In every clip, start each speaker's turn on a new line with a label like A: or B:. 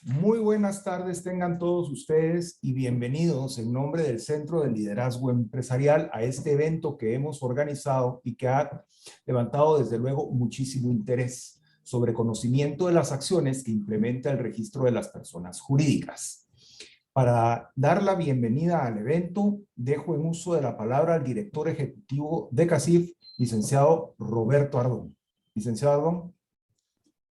A: Muy buenas tardes tengan todos ustedes y bienvenidos en nombre del Centro de Liderazgo Empresarial a este evento que hemos organizado y que ha levantado desde luego muchísimo interés sobre conocimiento de las acciones que implementa el registro de las personas jurídicas. Para dar la bienvenida al evento, dejo en uso de la palabra al director ejecutivo de CACIF, licenciado Roberto Ardón. Licenciado Ardón.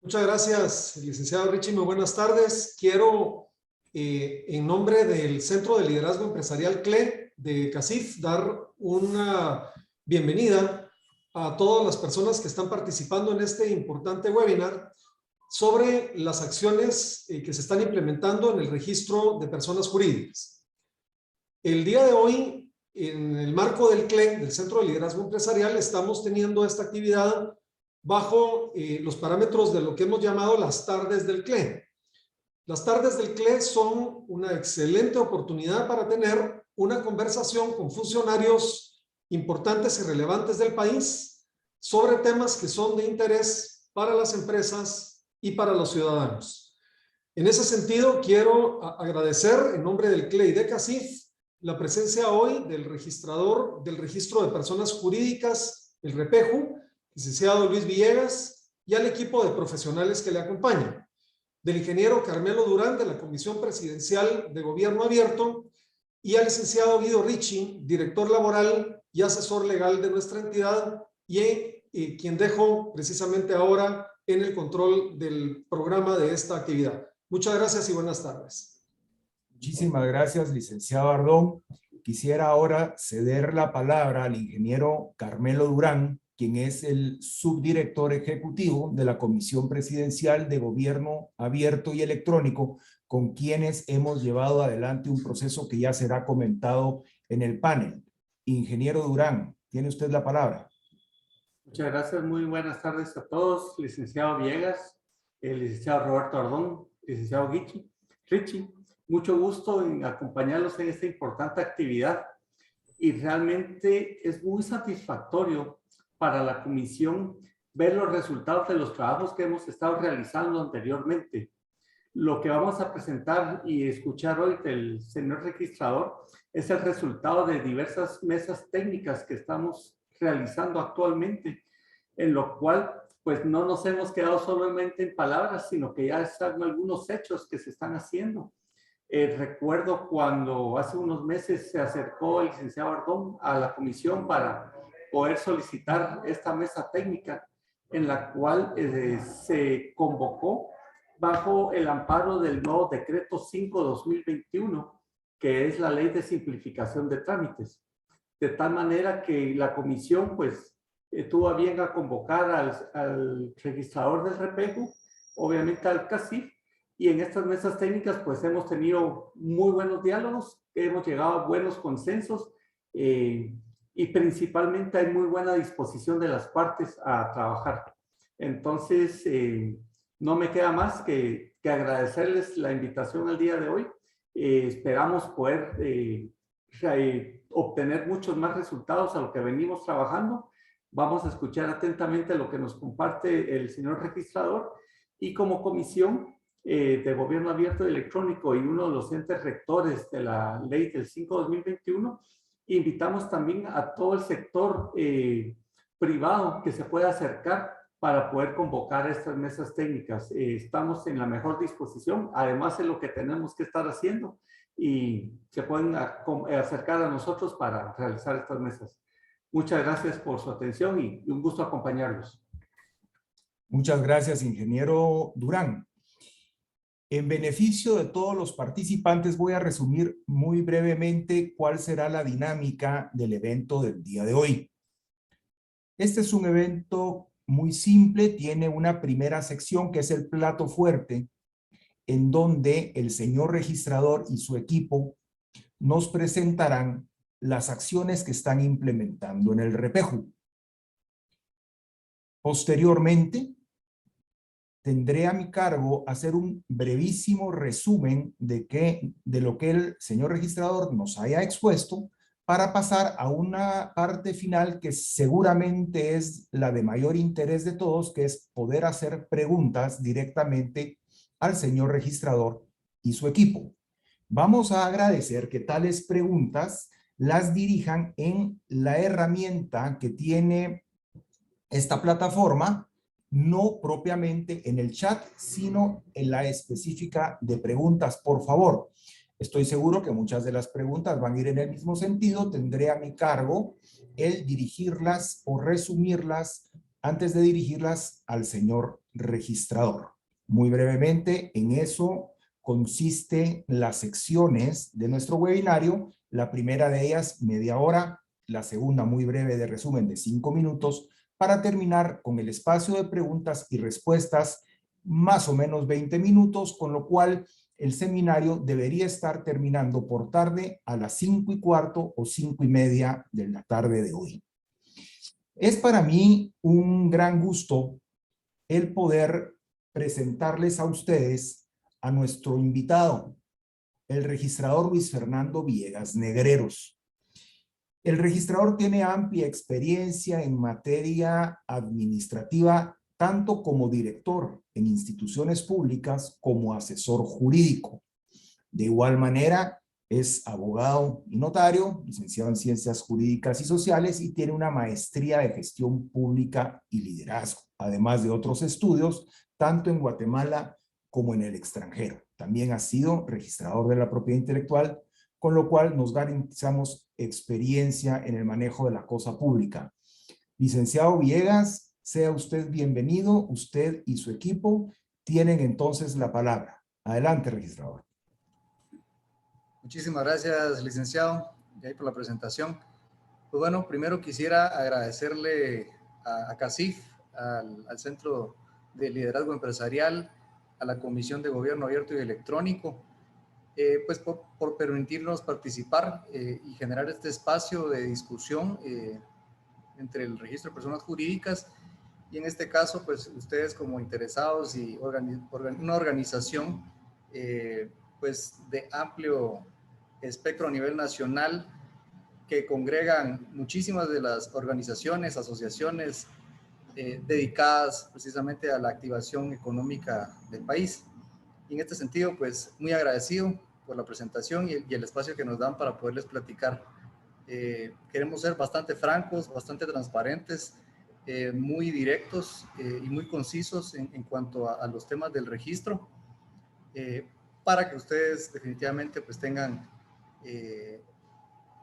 B: Muchas gracias, licenciado Richie. Muy buenas tardes. Quiero, en nombre del Centro de Liderazgo Empresarial CLE de CACIF, dar una bienvenida a todas las personas que están participando en este importante webinar sobre las acciones que se están implementando en el registro de personas jurídicas. El día de hoy, en el marco del CLE, del Centro de Liderazgo Empresarial, estamos teniendo esta actividad bajo los parámetros de lo que hemos llamado las tardes del CLE. Las tardes del CLE son una excelente oportunidad para tener una conversación con funcionarios importantes y relevantes del país sobre temas que son de interés para las empresas y para los ciudadanos. En ese sentido, quiero agradecer en nombre del CLE y de CACIF la presencia hoy del registrador del Registro de Personas Jurídicas, el REPEJU, licenciado Luis Villegas, y al equipo de profesionales que le acompañan, del ingeniero Carmelo Durán de la Comisión Presidencial de Gobierno Abierto y al licenciado Guido Richie, director laboral y asesor legal de nuestra entidad y quien dejo precisamente ahora en el control del programa de esta actividad. Muchas gracias y buenas tardes.
A: Muchísimas gracias, licenciado Ardón. Quisiera ahora ceder la palabra al ingeniero Carmelo Durán, quien es el subdirector ejecutivo de la Comisión Presidencial de Gobierno Abierto y Electrónico, con quienes hemos llevado adelante un proceso que ya será comentado en el panel. Ingeniero Durán, tiene usted la palabra.
C: Muchas gracias, muy buenas tardes a todos. Licenciado Villegas, el licenciado Roberto Ardón, licenciado Richie, mucho gusto en acompañarlos en esta importante actividad y realmente es muy satisfactorio para la comisión ver los resultados de los trabajos que hemos estado realizando anteriormente. Lo que vamos a presentar y escuchar hoy del señor registrador es el resultado de diversas mesas técnicas que estamos realizando actualmente, en lo cual pues no nos hemos quedado solamente en palabras, sino que ya están algunos hechos que se están haciendo. Recuerdo cuando hace unos meses se acercó el licenciado Ardón a la comisión para poder solicitar esta mesa técnica en la cual se convocó bajo el amparo del nuevo decreto 5/2021, que es la ley de simplificación de trámites. De tal manera que la comisión pues tuvo a bien a convocar al registrador del REPEJU, obviamente al CACIF, y en estas mesas técnicas pues hemos tenido muy buenos diálogos, hemos llegado a buenos consensos y principalmente hay muy buena disposición de las partes a trabajar. Entonces, no me queda más que agradecerles la invitación al día de hoy. Esperamos poder obtener muchos más resultados a lo que venimos trabajando. Vamos a escuchar atentamente lo que nos comparte el señor registrador y como comisión de Gobierno Abierto y Electrónico y uno de los entes rectores de la ley del 5/2021, invitamos también a todo el sector privado que se pueda acercar para poder convocar estas mesas técnicas. Estamos en la mejor disposición, además de lo que tenemos que estar haciendo, y se pueden acercar a nosotros para realizar estas mesas. Muchas gracias por su atención y un gusto acompañarlos.
A: Muchas gracias, ingeniero Durán. En beneficio de todos los participantes, voy a resumir muy brevemente cuál será la dinámica del evento del día de hoy. Este es un evento muy simple, tiene una primera sección que es el plato fuerte, en donde el señor registrador y su equipo nos presentarán las acciones que están implementando en el REPEJU. Posteriormente, tendré a mi cargo hacer un brevísimo resumen de lo que el señor registrador nos haya expuesto para pasar a una parte final que seguramente es la de mayor interés de todos, que es poder hacer preguntas directamente al señor registrador y su equipo. Vamos a agradecer que tales preguntas las dirijan en la herramienta que tiene esta plataforma, no propiamente en el chat, sino en la específica de preguntas, por favor. Estoy seguro que muchas de las preguntas van a ir en el mismo sentido. Tendré a mi cargo el dirigirlas o resumirlas antes de dirigirlas al señor registrador. Muy brevemente, en eso consiste las secciones de nuestro webinario. La primera de ellas, media hora. La segunda, muy breve, de resumen de 5 minutos, para terminar con el espacio de preguntas y respuestas, más o menos 20 minutos, con lo cual el seminario debería estar terminando por tarde a las 5:15 o 5:30 de la tarde de hoy. Es para mí un gran gusto el poder presentarles a ustedes a nuestro invitado, el registrador Luis Fernando Villegas Negreros. El registrador tiene amplia experiencia en materia administrativa, tanto como director en instituciones públicas como asesor jurídico. De igual manera, es abogado y notario, licenciado en Ciencias Jurídicas y Sociales, y tiene una maestría de Gestión Pública y Liderazgo, además de otros estudios, tanto en Guatemala como en el extranjero. También ha sido registrador de la propiedad intelectual, con lo cual nos garantizamos experiencia en el manejo de la cosa pública. Licenciado Villegas, sea usted bienvenido. Usted y su equipo tienen entonces la palabra. Adelante, registrador.
D: Muchísimas gracias, licenciado, por la presentación. Pues bueno, primero quisiera agradecerle a CACIF, al Centro de Liderazgo Empresarial, a la Comisión de Gobierno Abierto y Electrónico, pues por permitirnos participar y generar este espacio de discusión entre el registro de personas jurídicas y en este caso, pues ustedes como interesados y una organización pues de amplio espectro a nivel nacional que congregan muchísimas de las organizaciones, asociaciones dedicadas precisamente a la activación económica del país. Y en este sentido, pues muy agradecido por la presentación y el espacio que nos dan para poderles platicar. Queremos ser bastante francos, bastante transparentes, muy directos y muy concisos en cuanto a los temas del registro, para que ustedes definitivamente pues tengan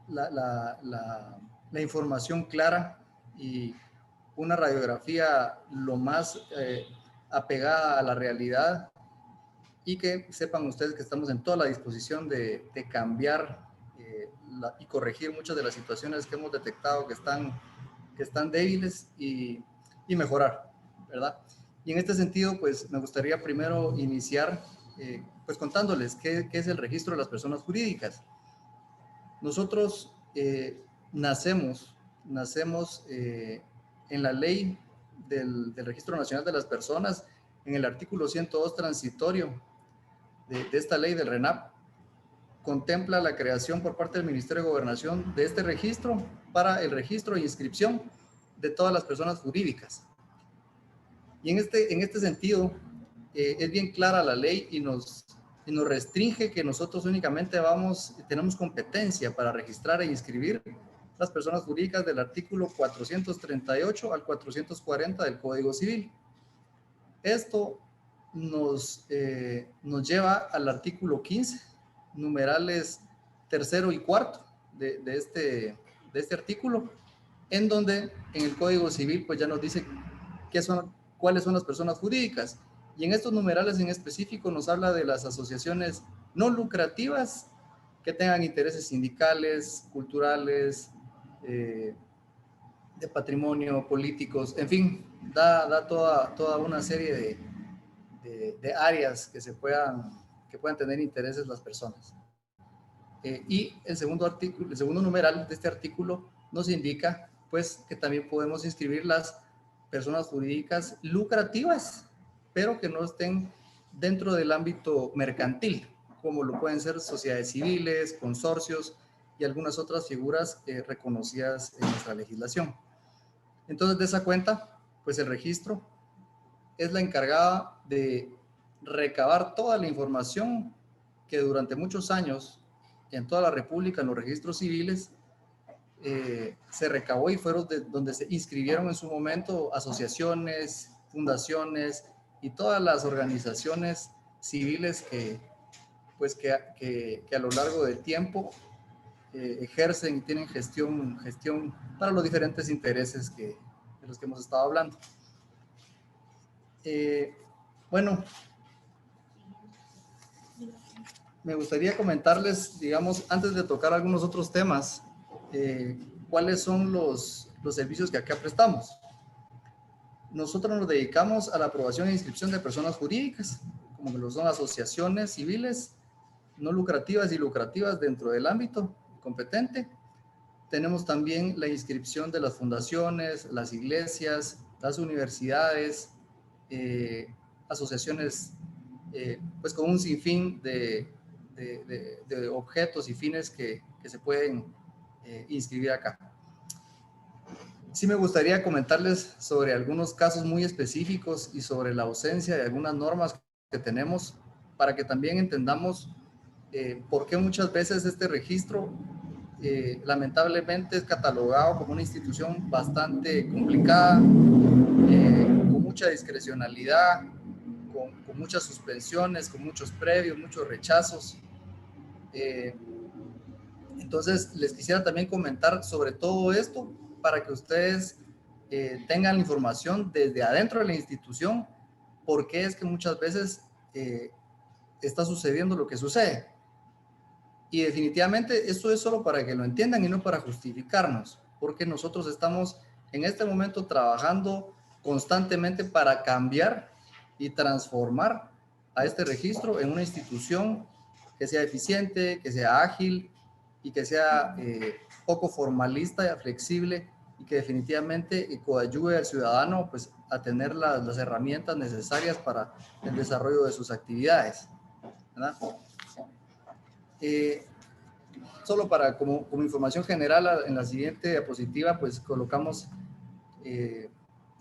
D: la información clara y una radiografía lo más apegada a la realidad, y que sepan ustedes que estamos en toda la disposición de cambiar y corregir muchas de las situaciones que hemos detectado que están débiles y mejorar, ¿verdad? Y en este sentido, pues me gustaría primero iniciar pues contándoles qué es el registro de las personas jurídicas. Nosotros nacemos en la ley del Registro Nacional de las Personas, en el artículo 102 transitorio de esta ley del RENAP, contempla la creación por parte del Ministerio de Gobernación de este registro para el registro e inscripción de todas las personas jurídicas. Y en este sentido, es bien clara la ley y nos restringe que nosotros únicamente tenemos competencia para registrar e inscribir las personas jurídicas del artículo 438 al 440 del Código Civil. Esto nos lleva al artículo 15, numerales tercero y cuarto de este artículo, en donde en el Código Civil pues ya nos dice cuáles son las personas jurídicas. Y en estos numerales en específico nos habla de las asociaciones no lucrativas que tengan intereses sindicales, culturales, de patrimonio, políticos, en fin, da toda una serie de áreas que puedan tener intereses las personas. Y el segundo numeral de este artículo nos indica pues que también podemos inscribir las personas jurídicas lucrativas, pero que no estén dentro del ámbito mercantil, como lo pueden ser sociedades civiles, consorcios y algunas otras figuras reconocidas en nuestra legislación. Entonces, de esa cuenta, pues el registro es la encargada de recabar toda la información que durante muchos años en toda la República, en los registros civiles, se recabó y fueron donde se inscribieron en su momento asociaciones, fundaciones y todas las organizaciones civiles que a lo largo del tiempo ejercen y tienen gestión para los diferentes intereses de los que hemos estado hablando. Bueno, me gustaría comentarles, digamos, antes de tocar algunos otros temas, cuáles son los servicios que acá prestamos. Nosotros nos dedicamos a la aprobación e inscripción de personas jurídicas, como lo son asociaciones civiles, no lucrativas y lucrativas dentro del ámbito competente. Tenemos también la inscripción de las fundaciones, las iglesias, las universidades, asociaciones pues con un sinfín de objetos y fines que se pueden inscribir acá. Sí me gustaría comentarles sobre algunos casos muy específicos y sobre la ausencia de algunas normas que tenemos para que también entendamos por qué muchas veces este registro lamentablemente es catalogado como una institución bastante complicada, con mucha discrecionalidad, con muchas suspensiones, con muchos previos, muchos rechazos. Entonces, les quisiera también comentar sobre todo esto para que ustedes tengan la información desde adentro de la institución, por qué es que muchas veces está sucediendo lo que sucede. Y definitivamente esto es solo para que lo entiendan y no para justificarnos, porque nosotros estamos en este momento trabajando constantemente para cambiar y transformar a este registro en una institución que sea eficiente, que sea ágil y que sea poco formalista y flexible, y que definitivamente coadyuve al ciudadano pues, a tener las herramientas necesarias para el desarrollo de sus actividades, ¿verdad? Solo para como información general, en la siguiente diapositiva pues colocamos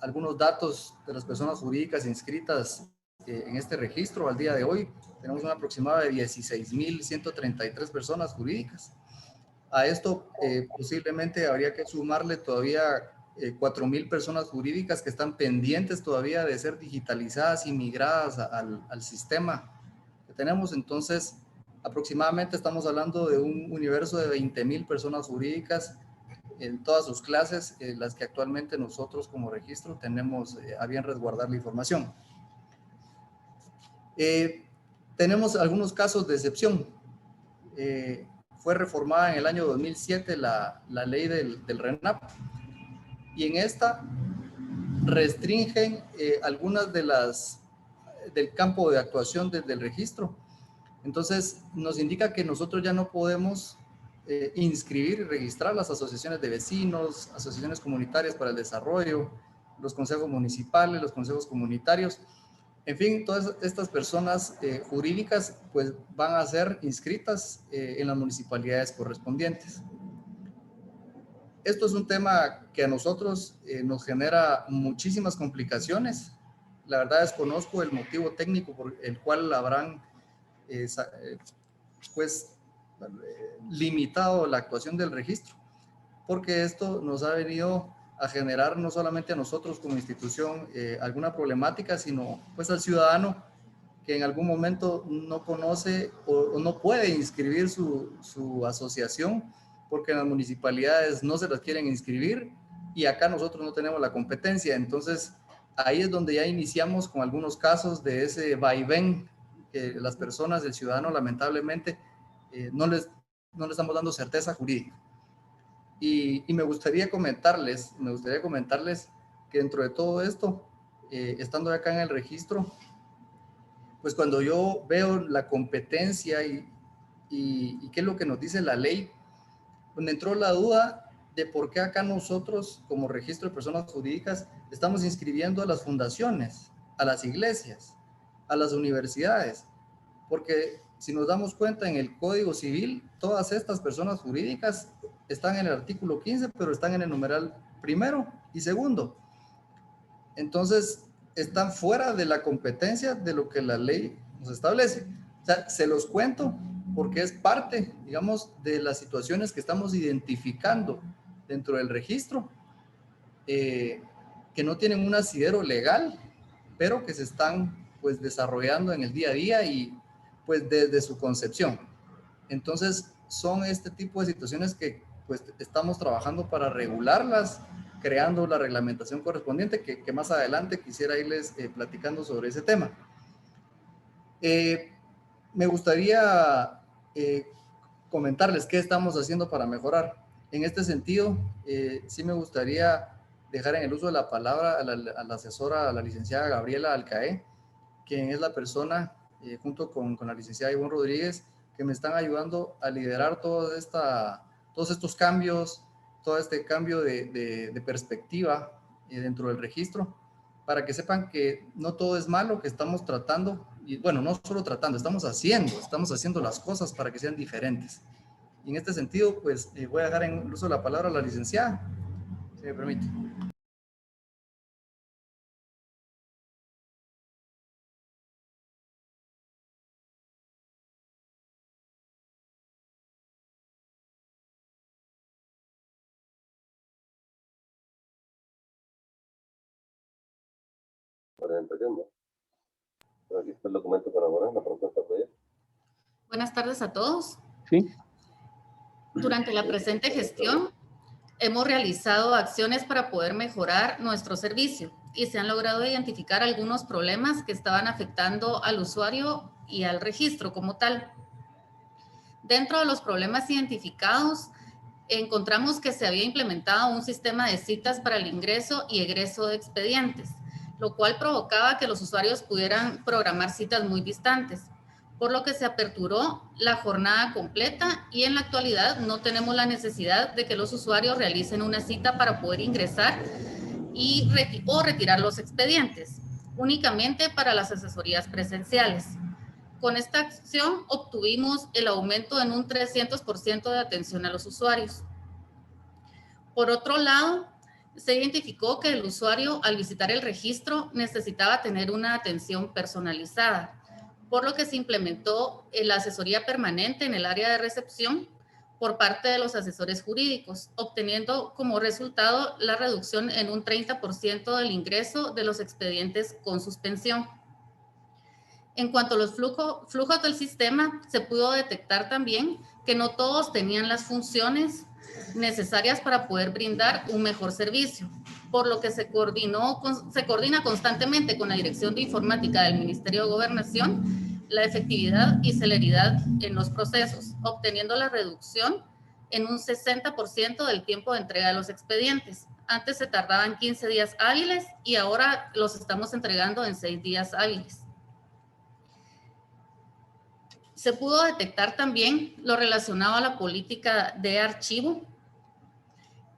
D: algunos datos de las personas jurídicas inscritas en este registro. Al día de hoy tenemos un aproximado de 16.133 personas jurídicas. A esto posiblemente habría que sumarle todavía 4.000 personas jurídicas que están pendientes todavía de ser digitalizadas y migradas al sistema que tenemos. Entonces, aproximadamente estamos hablando de un universo de 20.000 personas jurídicas en todas sus clases, las que actualmente nosotros como registro tenemos a bien resguardar la información. Tenemos algunos casos de excepción. Fue reformada en el año 2007 la ley del RENAP, y en esta restringen algunas de del campo de actuación del registro. Entonces nos indica que nosotros ya no podemos inscribir y registrar las asociaciones de vecinos, asociaciones comunitarias para el desarrollo, los consejos municipales, los consejos comunitarios. En fin, todas estas personas jurídicas pues van a ser inscritas en las municipalidades correspondientes. Esto es un tema que a nosotros nos genera muchísimas complicaciones. La verdad desconozco el motivo técnico por el cual habrán limitado la actuación del registro, porque esto nos ha venido a generar no solamente a nosotros como institución alguna problemática, sino pues al ciudadano que en algún momento no conoce o no puede inscribir su asociación porque en las municipalidades no se las quieren inscribir y acá nosotros no tenemos la competencia. Entonces ahí es donde ya iniciamos con algunos casos de ese vaivén que las personas, el ciudadano lamentablemente no le estamos dando certeza jurídica. Y me gustaría comentarles que dentro de todo esto, estando acá en el registro, pues cuando yo veo la competencia y qué es lo que nos dice la ley, pues me entró la duda de por qué acá nosotros, como registro de personas jurídicas, estamos inscribiendo a las fundaciones, a las iglesias, a las universidades, porque si nos damos cuenta en el Código Civil, todas estas personas jurídicas están en el artículo 15, pero están en el numeral primero y segundo. Entonces, están fuera de la competencia de lo que la ley nos establece. O sea, se los cuento porque es parte, digamos, de las situaciones que estamos identificando dentro del registro, que no tienen un asidero legal, pero que se están pues desarrollando en el día a día y pues desde su concepción. Entonces son este tipo de situaciones que pues estamos trabajando para regularlas, creando la reglamentación correspondiente que más adelante quisiera irles platicando sobre ese tema. Me gustaría comentarles qué estamos haciendo para mejorar. En este sentido, sí me gustaría dejar en el uso de la palabra a la asesora, a la licenciada Gabriela Alcaé, quien es la persona, junto con la licenciada Ivonne Rodríguez, que me están ayudando a liderar todos estos cambios, todo este cambio de perspectiva dentro del registro, para que sepan que no todo es malo, que estamos tratando, y bueno, no solo tratando, estamos haciendo las cosas para que sean diferentes. Y en este sentido, pues voy a dejar en el uso de la palabra a la licenciada, si me permite.
E: Empecemos. Aquí está el documento para elaborar la propuesta de proyecto.
F: Buenas tardes a todos.
E: Sí.
F: Durante la presente gestión hemos realizado acciones para poder mejorar nuestro servicio y se han logrado identificar algunos problemas que estaban afectando al usuario y al registro como tal. Dentro de los problemas identificados, encontramos que se había implementado un sistema de citas para el ingreso y egreso de expedientes, lo cual provocaba que los usuarios pudieran programar citas muy distantes, por lo que se aperturó la jornada completa y en la actualidad no tenemos la necesidad de que los usuarios realicen una cita para poder ingresar o retirar los expedientes, únicamente para las asesorías presenciales. Con esta acción obtuvimos el aumento en un 300% de atención a los usuarios. Por otro lado, se identificó que el usuario al visitar el registro necesitaba tener una atención personalizada, por lo que se implementó la asesoría permanente en el área de recepción por parte de los asesores jurídicos, obteniendo como resultado la reducción en un 30% del ingreso de los expedientes con suspensión. En cuanto a los flujos del sistema, se pudo detectar también que no todos tenían las funciones necesarias para poder brindar un mejor servicio, por lo que se coordina constantemente con la Dirección de Informática del Ministerio de Gobernación la efectividad y celeridad en los procesos, obteniendo la reducción en un 60% del tiempo de entrega de los expedientes. Antes se tardaban 15 días hábiles y ahora los estamos entregando en 6 días hábiles. Se pudo detectar también lo relacionado a la política de archivo,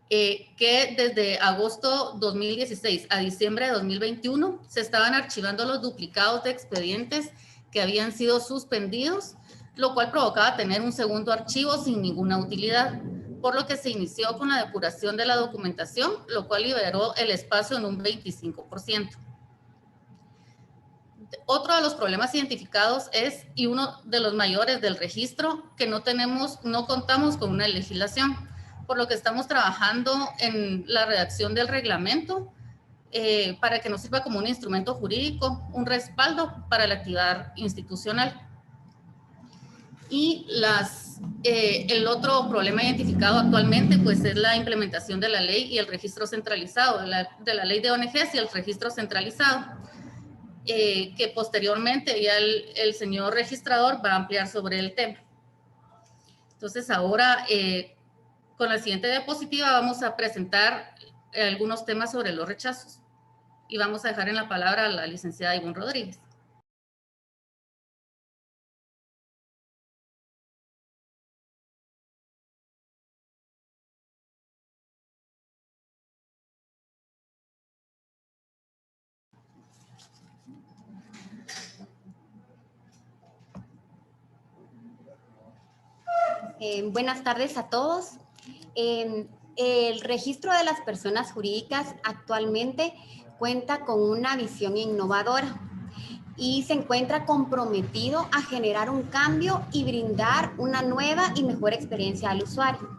F: que desde agosto 2016 a diciembre de 2021 se estaban archivando los duplicados de expedientes que habían sido suspendidos, lo cual provocaba tener un segundo archivo sin ninguna utilidad, por lo que se inició con la depuración de la documentación, lo cual liberó el espacio en un 25%. Otro de los problemas identificados es, y uno de los mayores del registro, que no contamos con una legislación, por lo que estamos trabajando en la redacción del reglamento para que nos sirva como un instrumento jurídico, un respaldo para la actividad institucional. Y el otro problema identificado actualmente pues es la implementación de la ley y el registro centralizado, de la ley de ONGs y el registro centralizado. Que posteriormente ya el señor registrador va a ampliar sobre el tema. Entonces ahora, con la siguiente diapositiva vamos a presentar algunos temas sobre los rechazos. Y vamos a dejar en la palabra a la licenciada Ivonne Rodríguez.
G: Buenas tardes a todos. El registro de las personas jurídicas actualmente cuenta con una visión innovadora y se encuentra comprometido a generar un cambio y brindar una nueva y mejor experiencia al usuario.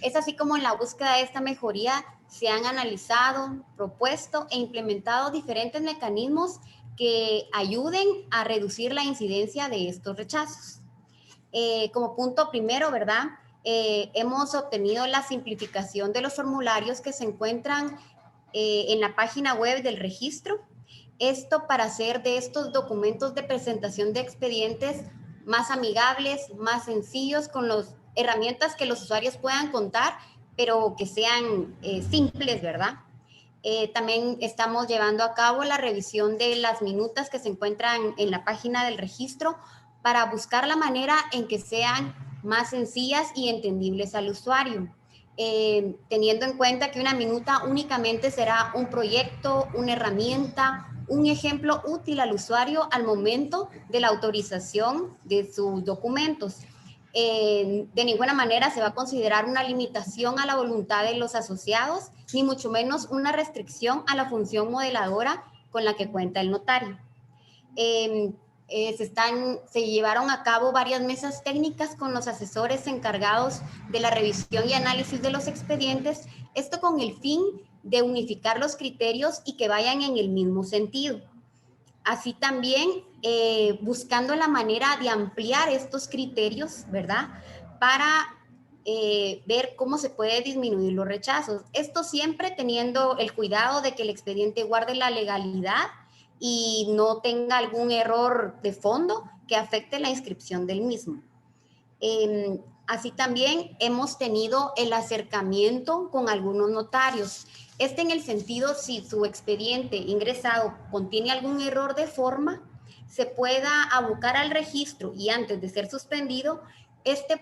G: Es así como en la búsqueda de esta mejoría se han analizado, propuesto e implementado diferentes mecanismos que ayuden a reducir la incidencia de estos rechazos. Como punto primero, ¿verdad? Hemos obtenido la simplificación de los formularios que se encuentran en la página web del registro. Esto para hacer de estos documentos de presentación de expedientes más amigables, más sencillos, con las herramientas que los usuarios puedan contar, pero que sean simples, ¿verdad? También estamos llevando a cabo la revisión de las minutas que se encuentran en la página del registro para buscar la manera en que sean más sencillas y entendibles al usuario. Teniendo en cuenta que una minuta únicamente será un proyecto, una herramienta, un ejemplo útil al usuario al momento de la autorización de sus documentos. De ninguna manera se va a considerar una limitación a la voluntad de los asociados, ni mucho menos una restricción a la función modeladora con la que cuenta el notario. Se llevaron a cabo varias mesas técnicas con los asesores encargados de la revisión y análisis de los expedientes, esto con el fin de unificar los criterios y que vayan en el mismo sentido. Así también buscando la manera de ampliar estos criterios, ¿verdad? Para ver cómo se puede disminuir los rechazos. Esto siempre teniendo el cuidado de que el expediente guarde la legalidad y no tenga algún error de fondo que afecte la inscripción del mismo. Así también hemos tenido el acercamiento con algunos notarios. En el sentido, si su expediente ingresado contiene algún error de forma, se pueda abocar al registro y antes de ser suspendido,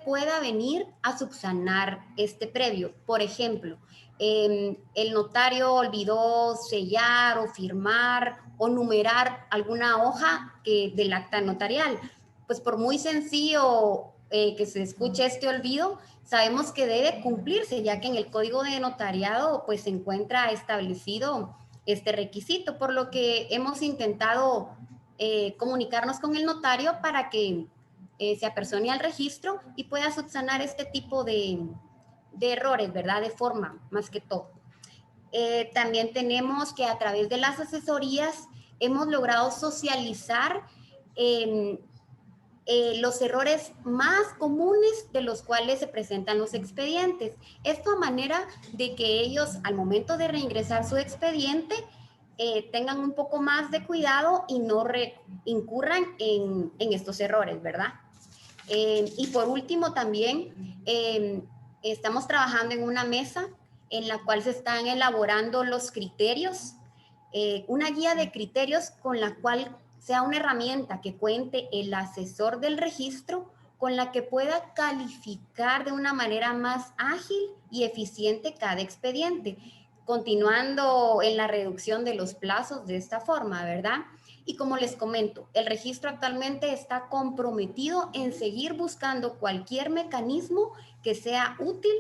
G: pueda venir a subsanar previo. Por ejemplo, el notario olvidó sellar o firmar o numerar alguna hoja del acta notarial. Pues por muy sencillo que se escuche este olvido, sabemos que debe cumplirse, ya que en el Código de Notariado pues se encuentra establecido este requisito, por lo que hemos intentado comunicarnos con el notario para que se apersone al registro y pueda subsanar este tipo de errores, ¿verdad? De forma, más que todo. También tenemos que a través de las asesorías hemos logrado socializar los errores más comunes de los cuales se presentan los expedientes. Esto a manera de que ellos al momento de reingresar su expediente tengan un poco más de cuidado y no incurran en estos errores, ¿verdad? Y por último también estamos trabajando en una mesa en la cual se están elaborando los criterios, una guía de criterios con la cual sea una herramienta que cuente el asesor del registro con la que pueda calificar de una manera más ágil y eficiente cada expediente, continuando en la reducción de los plazos de esta forma, ¿verdad? Y como les comento, el registro actualmente está comprometido en seguir buscando cualquier mecanismo que sea útil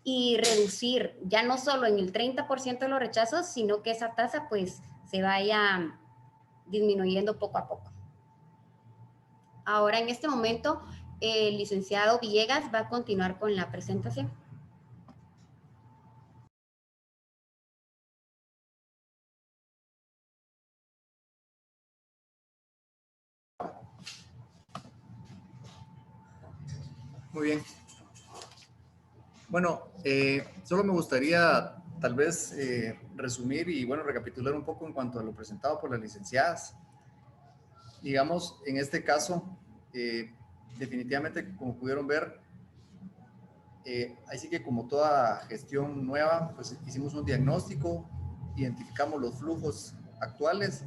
G: y reducir ya no solo en el 30% de los rechazos, sino que esa tasa pues se vaya disminuyendo poco a poco. Ahora en este momento el licenciado Villegas va a continuar con la presentación.
D: Muy bien. Bueno, solo me gustaría tal vez resumir y bueno, recapitular un poco en cuanto a lo presentado por las licenciadas. Digamos, en este caso, definitivamente, como pudieron ver, así que como toda gestión nueva, pues hicimos un diagnóstico, identificamos los flujos actuales,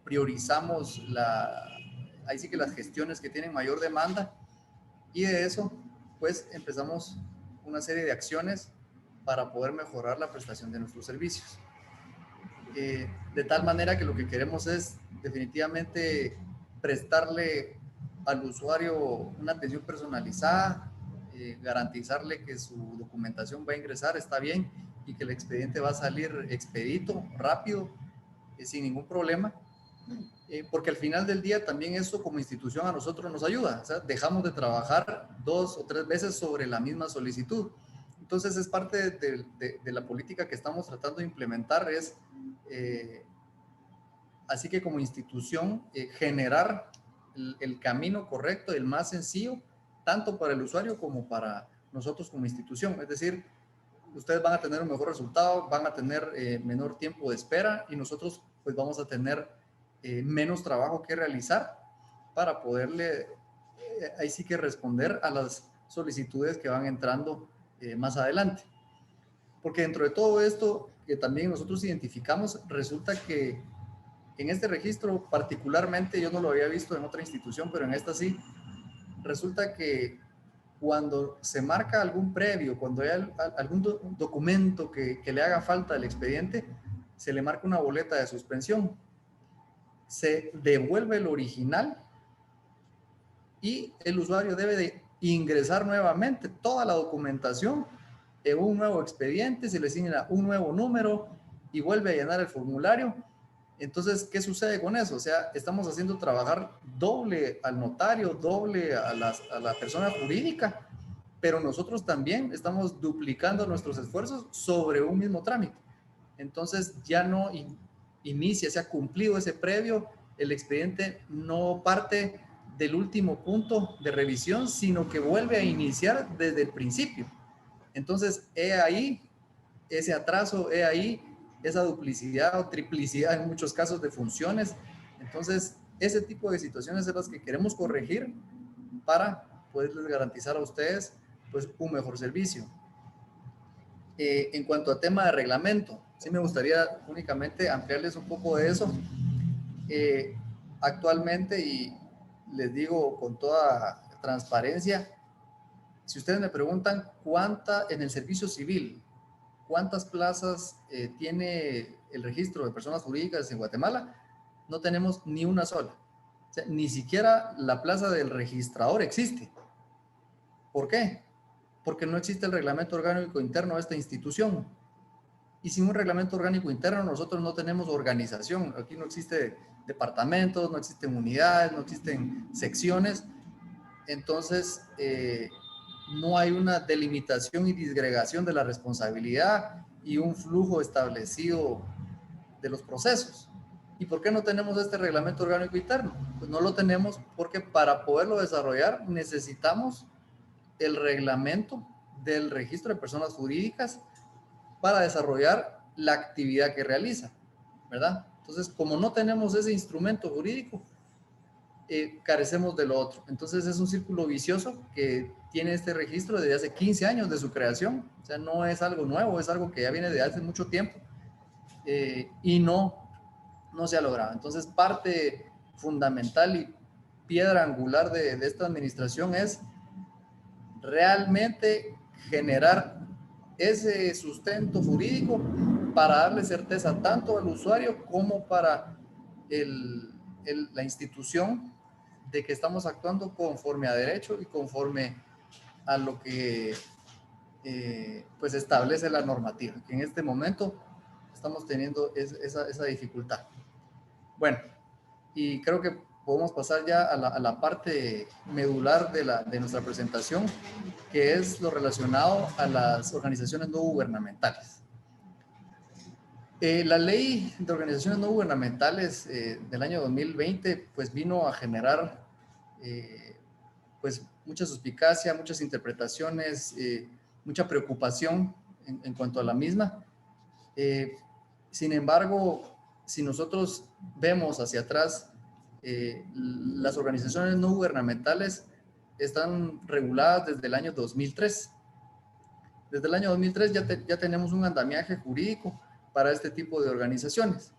D: priorizamos ahí sí que las gestiones que tienen mayor demanda y de eso, pues empezamos una serie de acciones para poder mejorar la prestación de nuestros servicios. De tal manera que lo que queremos es definitivamente prestarle al usuario una atención personalizada, garantizarle que su documentación va a ingresar, está bien, y que el expediente va a salir expedito, rápido, sin ningún problema. Porque al final del día también eso como institución a nosotros nos ayuda. O sea, dejamos de trabajar 2 o 3 veces sobre la misma solicitud. Entonces es parte de la política que estamos tratando de implementar, es así que como institución generar el camino correcto, el más sencillo, tanto para el usuario como para nosotros como institución. Es decir, ustedes van a tener un mejor resultado, van a tener menor tiempo de espera y nosotros pues vamos a tener menos trabajo que realizar para poderle ahí sí que responder a las solicitudes que van entrando más adelante. Porque dentro de todo esto que también nosotros identificamos, resulta que en este registro particularmente, yo no lo había visto en otra institución, pero en esta sí, resulta que cuando se marca algún previo, cuando hay algún documento que le haga falta al expediente, se le marca una boleta de suspensión. Se devuelve el original y el usuario debe de ingresar nuevamente toda la documentación en un nuevo expediente, se le asigna un nuevo número y vuelve a llenar el formulario. Entonces, ¿qué sucede con eso? O sea, estamos haciendo trabajar doble al notario, doble a la persona jurídica, pero nosotros también estamos duplicando nuestros esfuerzos sobre un mismo trámite. Entonces, ya no inicia, se ha cumplido ese previo, el expediente no parte del último punto de revisión, sino que vuelve a iniciar desde el principio. Entonces, he ahí ese atraso, he ahí esa duplicidad o triplicidad en muchos casos de funciones. Entonces, ese tipo de situaciones es las que queremos corregir para poderles garantizar a ustedes pues un mejor servicio. En cuanto a tema de reglamento, sí me gustaría únicamente ampliarles un poco de eso. Actualmente, y les digo con toda transparencia, si ustedes me preguntan en el servicio civil, ¿cuántas plazas tiene el registro de personas jurídicas en Guatemala? No tenemos ni una sola. O sea, ni siquiera la plaza del registrador existe. ¿Por qué? Porque no existe el reglamento orgánico interno de esta institución. Y sin un reglamento orgánico interno nosotros no tenemos organización. Aquí no existe departamentos, no existen unidades, no existen secciones. Entonces, no hay una delimitación y disgregación de la responsabilidad y un flujo establecido de los procesos. ¿Y por qué no tenemos este reglamento orgánico interno? Pues no lo tenemos porque para poderlo desarrollar necesitamos el reglamento del registro de personas jurídicas para desarrollar la actividad que realiza, ¿verdad? Entonces, como no tenemos ese instrumento jurídico, carecemos de lo otro. Entonces es un círculo vicioso que tiene este registro desde hace 15 años de su creación. O sea, no es algo nuevo, es algo que ya viene de hace mucho tiempo y no se ha logrado. Entonces parte fundamental y piedra angular de esta administración es realmente generar ese sustento jurídico para darle certeza tanto al usuario como para la institución de que estamos actuando conforme a derecho y conforme a lo que pues establece la normativa, que en este momento estamos teniendo esa dificultad. Bueno, y creo que podemos pasar ya a la parte medular de nuestra presentación, que es lo relacionado a las organizaciones no gubernamentales. La ley de organizaciones no gubernamentales del año 2020 pues vino a generar pues mucha suspicacia, muchas interpretaciones, mucha preocupación en cuanto a la misma. Sin embargo, si nosotros vemos hacia atrás, las organizaciones no gubernamentales están reguladas desde el año 2003. Desde el año 2003 ya tenemos un andamiaje jurídico para este tipo de organizaciones.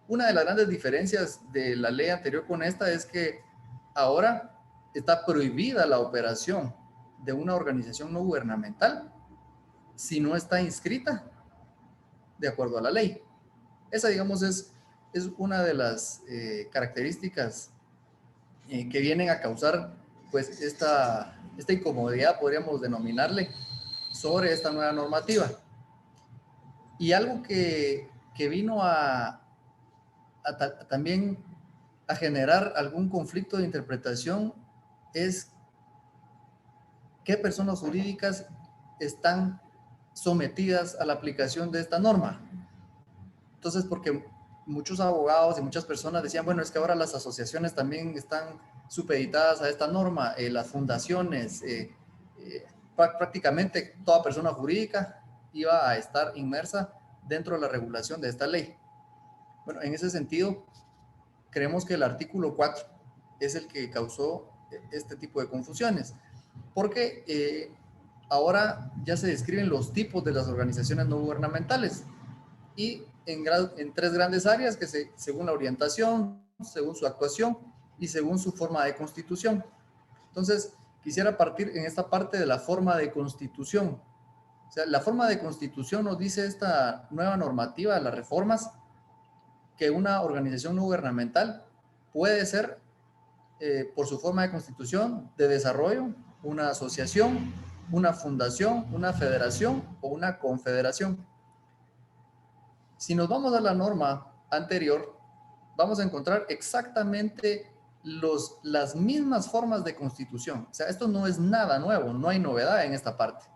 D: Una de las grandes diferencias de la ley anterior con esta es que ahora está prohibida la operación de una organización no gubernamental si no está inscrita de acuerdo a la ley. Esa, digamos, es una de las características que vienen a causar pues esta incomodidad, podríamos denominarle, sobre esta nueva normativa. Y algo que vino también a generar algún conflicto de interpretación es qué personas jurídicas están sometidas a la aplicación de esta norma. Entonces, porque muchos abogados y muchas personas decían, bueno, es que ahora las asociaciones también están supeditadas a esta norma, las fundaciones, prácticamente toda persona jurídica iba a estar inmersa dentro de la regulación de esta ley. Bueno, en ese sentido, creemos que el artículo 4 es el que causó este tipo de confusiones, porque ahora ya se describen los tipos de las organizaciones no gubernamentales y en tres grandes áreas que según la orientación, según su actuación y según su forma de constitución. Entonces, quisiera partir en esta parte de la forma de constitución. O sea, la forma de constitución nos dice esta nueva normativa de las reformas que una organización no gubernamental puede ser, por su forma de constitución, de desarrollo, una asociación, una fundación, una federación o una confederación. Si nos vamos a la norma anterior, vamos a encontrar exactamente las mismas formas de constitución. O sea, esto no es nada nuevo, no hay novedad en esta parte.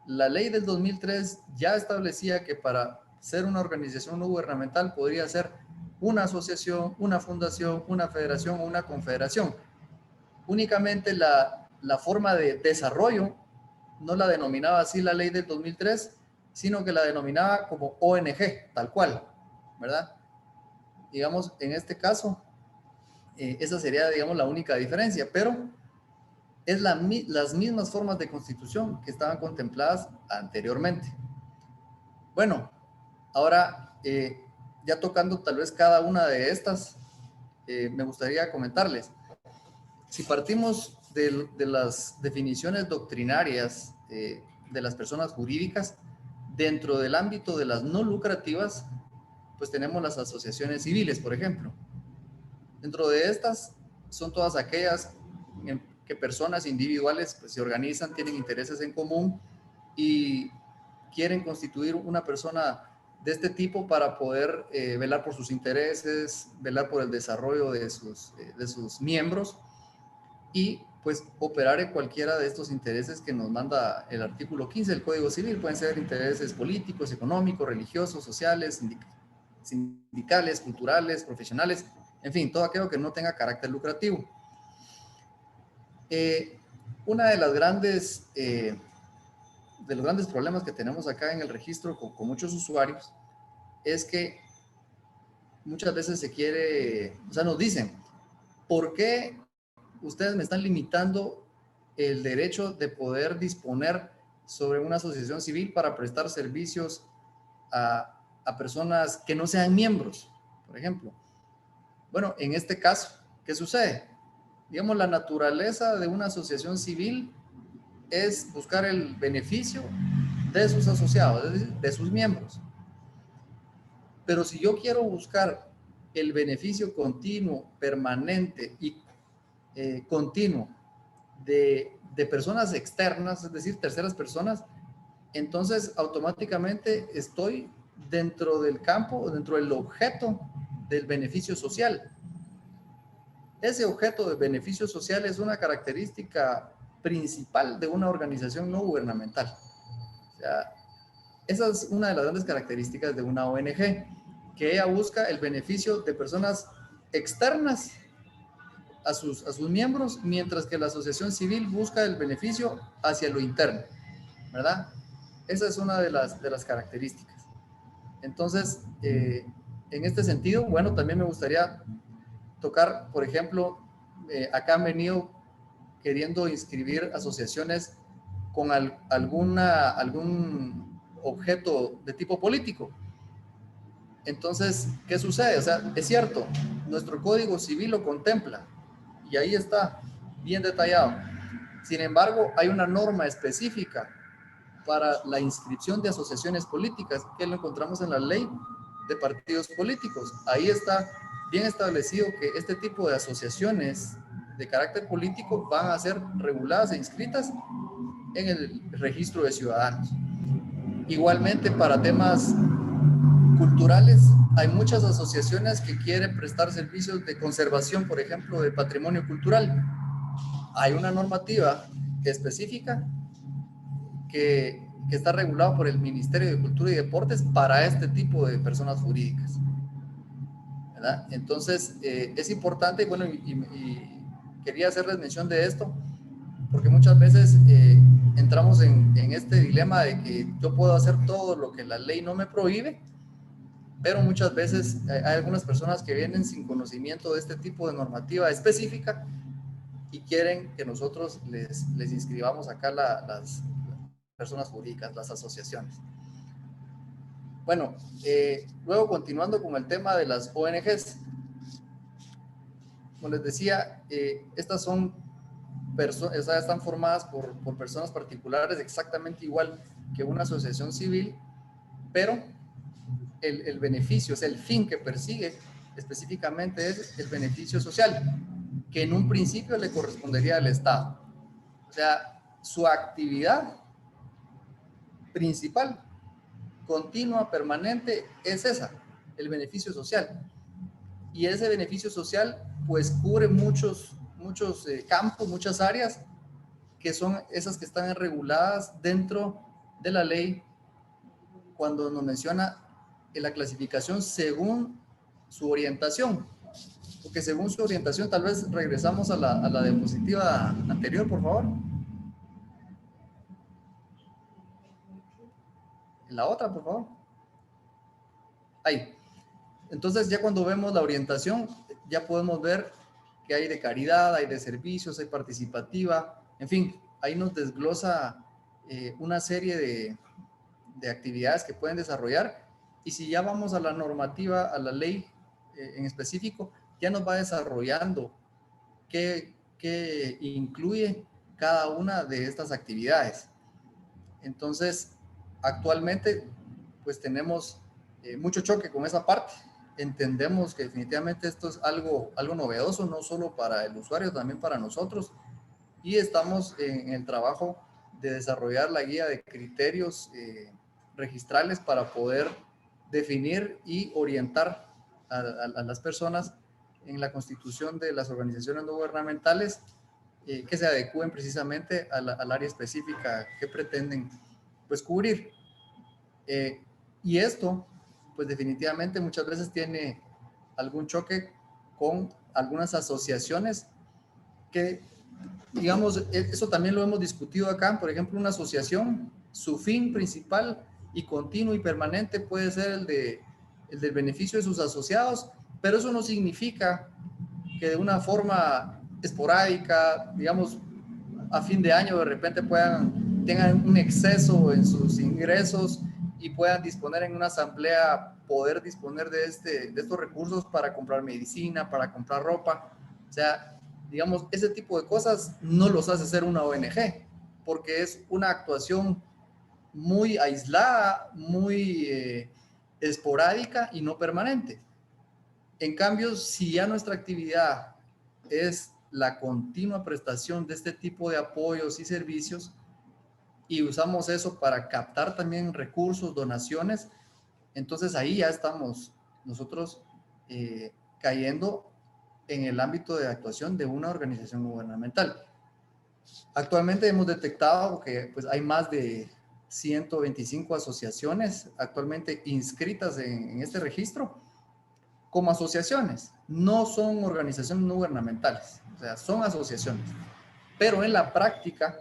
D: La ley del 2003 ya establecía que para ser una organización no gubernamental podría ser una asociación, una fundación, una federación o una confederación. Únicamente la forma de desarrollo no la denominaba así la ley del 2003, sino que la denominaba como ONG, tal cual, ¿verdad? Digamos, en este caso, esa sería, digamos, la única diferencia, pero es las mismas formas de constitución que estaban contempladas anteriormente. Bueno, ahora, ya tocando tal vez cada una de estas, me gustaría comentarles. Si partimos de las definiciones doctrinarias de las personas jurídicas, dentro del ámbito de las no lucrativas, pues tenemos las asociaciones civiles, por ejemplo. Dentro de estas son todas aquellas que personas individuales pues, se organizan, tienen intereses en común y quieren constituir una persona de este tipo para poder velar por sus intereses, velar por el desarrollo de sus miembros y pues operar en cualquiera de estos intereses que nos manda el artículo 15 del Código Civil. Pueden ser intereses políticos, económicos, religiosos, sociales, sindicales, culturales, profesionales, en fin, todo aquello que no tenga carácter lucrativo. Una de los grandes problemas que tenemos acá en el registro con muchos usuarios es que muchas veces nos dicen, ¿por qué ustedes me están limitando el derecho de poder disponer sobre una asociación civil para prestar servicios a personas que no sean miembros, por ejemplo? Bueno, en este caso, ¿qué sucede? Digamos, la naturaleza de una asociación civil es buscar el beneficio de sus asociados, es decir, de sus miembros. Pero si yo quiero buscar el beneficio continuo, permanente y continuo de personas externas, es decir, terceras personas, entonces automáticamente estoy dentro del campo, dentro del objeto del beneficio social. Ese objeto de beneficio social es una característica principal de una organización no gubernamental. O sea, esa es una de las grandes características de una ONG, que ella busca el beneficio de personas externas a sus miembros, mientras que la asociación civil busca el beneficio hacia lo interno, ¿verdad? Esa es una de las características. Entonces, en este sentido, bueno, también me gustaría tocar, por ejemplo, acá han venido queriendo inscribir asociaciones con algún objeto de tipo político. Entonces, ¿qué sucede? O sea, es cierto, nuestro Código Civil lo contempla y ahí está, bien detallado. Sin embargo, hay una norma específica para la inscripción de asociaciones políticas que lo encontramos en la Ley de Partidos Políticos. Ahí está bien establecido que este tipo de asociaciones de carácter político van a ser reguladas e inscritas en el registro de ciudadanos. Igualmente, para temas culturales, hay muchas asociaciones que quieren prestar servicios de conservación, por ejemplo, de patrimonio cultural. Hay una normativa específica que está regulada por el Ministerio de Cultura y Deportes para este tipo de personas jurídicas, ¿verdad? Entonces, es importante, y bueno, y quería hacerles mención de esto, porque muchas veces entramos en este dilema de que yo puedo hacer todo lo que la ley no me prohíbe, pero muchas veces hay algunas personas que vienen sin conocimiento de este tipo de normativa específica y quieren que nosotros les inscribamos acá las personas jurídicas, las asociaciones. Bueno, luego continuando con el tema de las ONGs, como les decía, estas son están formadas por personas particulares exactamente igual que una asociación civil, pero el beneficio, es el fin que persigue específicamente es el beneficio social, que en un principio le correspondería al Estado. O sea, su actividad principal, continua, permanente, es esa, el beneficio social. Y ese beneficio social, pues, cubre muchos campos, muchas áreas, que son esas que están reguladas dentro de la ley cuando nos menciona en la clasificación según su orientación. Porque según su orientación, tal vez regresamos a la diapositiva anterior, por favor. La otra, por favor. Ahí. Entonces, ya cuando vemos la orientación, ya podemos ver que hay de caridad, hay de servicios, hay participativa, en fin, ahí nos desglosa una serie de actividades que pueden desarrollar. Y si ya vamos a la normativa, a la ley en específico, ya nos va desarrollando qué incluye cada una de estas actividades. Entonces, actualmente, pues tenemos mucho choque con esa parte. Entendemos que definitivamente esto es algo novedoso, no solo para el usuario, también para nosotros. Y estamos en el trabajo de desarrollar la guía de criterios registrales para poder definir y orientar a las personas en la constitución de las organizaciones no gubernamentales que se adecúen precisamente al área específica que pretenden, pues, cubrir. Y esto, pues, definitivamente muchas veces tiene algún choque con algunas asociaciones que, digamos, eso también lo hemos discutido acá. Por ejemplo, una asociación, su fin principal y continuo y permanente puede ser el del beneficio de sus asociados, pero eso no significa que de una forma esporádica, digamos, a fin de año de repente tengan un exceso en sus ingresos y puedan disponer en una asamblea, poder disponer de estos recursos para comprar medicina, para comprar ropa. O sea, digamos, ese tipo de cosas no los hace ser una ONG, porque es una actuación muy aislada, muy esporádica y no permanente. En cambio, si ya nuestra actividad es la continua prestación de este tipo de apoyos y servicios y usamos eso para captar también recursos, donaciones, entonces ahí ya estamos nosotros cayendo en el ámbito de actuación de una organización gubernamental. Actualmente hemos detectado que, pues, hay más de 125 asociaciones actualmente inscritas en este registro como asociaciones. No son organizaciones no gubernamentales, o sea, son asociaciones, pero en la práctica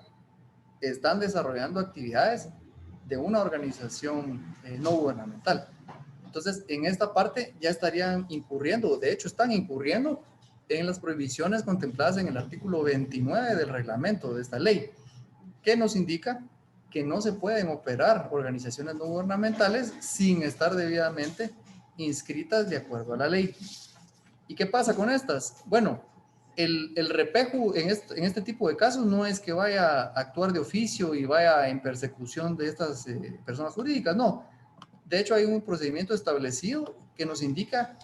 D: están desarrollando actividades de una organización no gubernamental. Entonces, en esta parte ya estarían incurriendo, de hecho están incurriendo en las prohibiciones contempladas en el artículo 29 del reglamento de esta ley, que nos indica que no se pueden operar organizaciones no gubernamentales sin estar debidamente inscritas de acuerdo a la ley. ¿Y qué pasa con estas? Bueno, el REPEJU en este tipo de casos no es que vaya a actuar de oficio y vaya en persecución de estas personas jurídicas, no. De hecho, hay un procedimiento establecido que nos indica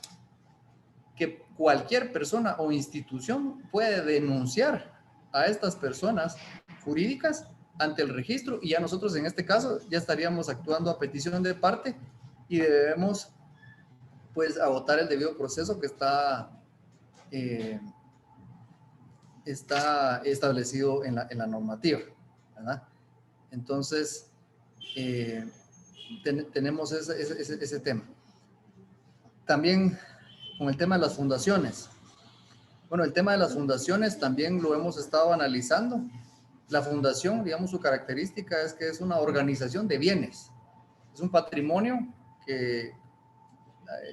D: que cualquier persona o institución puede denunciar a estas personas jurídicas ante el registro y ya nosotros en este caso ya estaríamos actuando a petición de parte y debemos pues agotar el debido proceso que está establecido en la normativa, ¿verdad? Entonces, tenemos ese tema. También con el tema de las fundaciones. Bueno, el tema de las fundaciones también lo hemos estado analizando. La fundación, digamos, su característica es que es una organización de bienes. Es un patrimonio que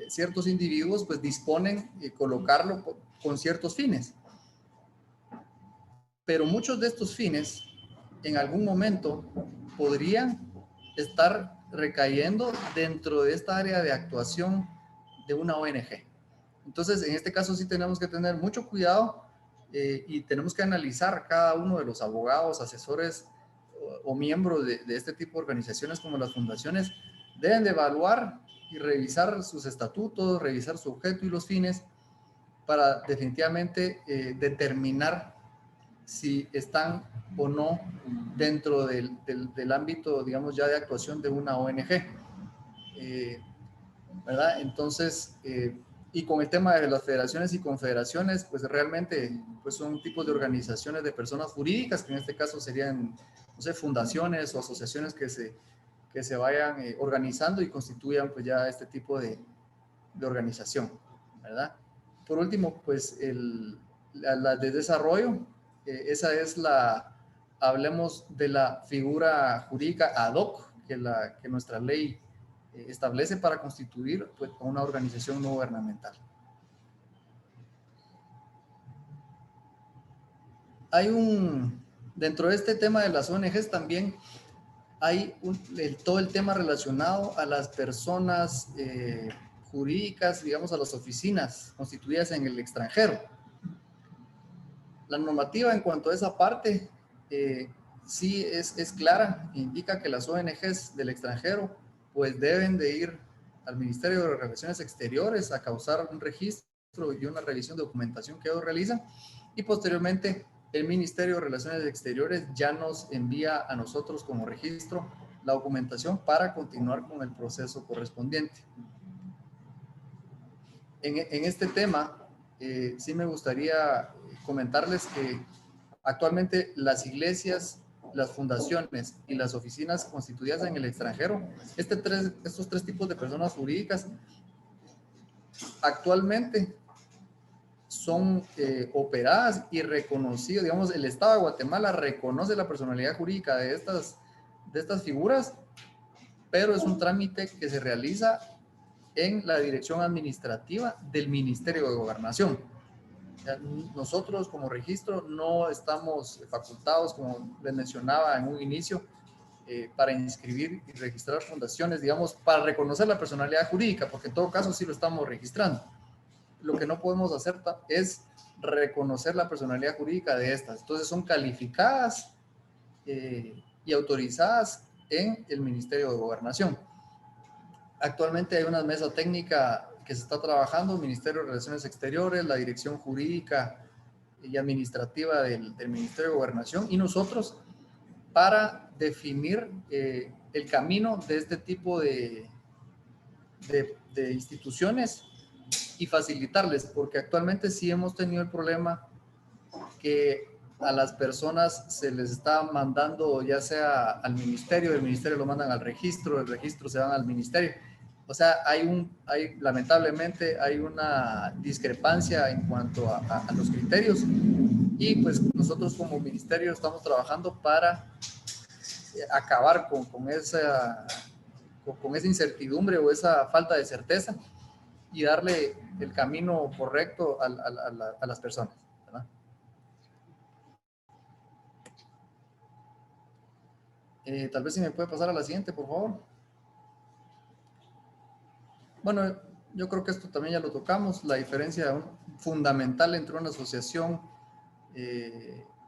D: ciertos individuos pues disponen de colocarlo con ciertos fines. Pero muchos de estos fines en algún momento podrían estar recayendo dentro de esta área de actuación de una ONG. Entonces, en este caso sí tenemos que tener mucho cuidado y tenemos que analizar cada uno de los abogados, asesores o miembros de este tipo de organizaciones como las fundaciones, deben de evaluar y revisar sus estatutos, revisar su objeto y los fines para definitivamente determinar si están o no dentro del ámbito, digamos, ya de actuación de una ONG. ¿Verdad? Entonces, y con el tema de las federaciones y confederaciones, pues realmente pues son tipos de organizaciones de personas jurídicas, que en este caso serían, no sé, fundaciones o asociaciones que se vayan organizando y constituyan pues ya este tipo de organización, ¿verdad? Por último, pues la de desarrollo, esa es hablemos de la figura jurídica ad hoc que nuestra ley establece para constituir pues, una organización no gubernamental. Dentro de este tema de las ONGs también hay todo el tema relacionado a las personas jurídicas, digamos a las oficinas constituidas en el extranjero. La normativa en cuanto a esa parte sí es clara, indica que las ONGs del extranjero pues deben de ir al Ministerio de Relaciones Exteriores a causar un registro y una revisión de documentación que ellos realizan y posteriormente el Ministerio de Relaciones Exteriores ya nos envía a nosotros como registro la documentación para continuar con el proceso correspondiente. En este tema, sí me gustaría comentarles que actualmente las iglesias, las fundaciones y las oficinas constituidas en el extranjero, estos tres tipos de personas jurídicas, actualmente son operadas y reconocidas, digamos, el Estado de Guatemala reconoce la personalidad jurídica de estas figuras, pero es un trámite que se realiza en la dirección administrativa del Ministerio de Gobernación. O sea, nosotros como registro no estamos facultados, como les mencionaba en un inicio, para inscribir y registrar fundaciones, digamos, para reconocer la personalidad jurídica, porque en todo caso sí lo estamos registrando. Lo que no podemos hacer es reconocer la personalidad jurídica de estas. Entonces son calificadas y autorizadas en el Ministerio de Gobernación. Actualmente hay una mesa técnica que se está trabajando, el Ministerio de Relaciones Exteriores, la Dirección Jurídica y Administrativa del Ministerio de Gobernación y nosotros para definir el camino de este tipo de instituciones y facilitarles, porque actualmente sí hemos tenido el problema que a las personas se les está mandando ya sea al ministerio, del ministerio lo mandan al registro, del registro se van al ministerio. O sea, lamentablemente hay una discrepancia en cuanto a los criterios y pues nosotros como ministerio estamos trabajando para acabar con esa incertidumbre o esa falta de certeza y darle el camino correcto a las personas, ¿verdad? Tal vez si me puede pasar a la siguiente, por favor. Bueno, yo creo que esto también ya lo tocamos, la diferencia fundamental entre una asociación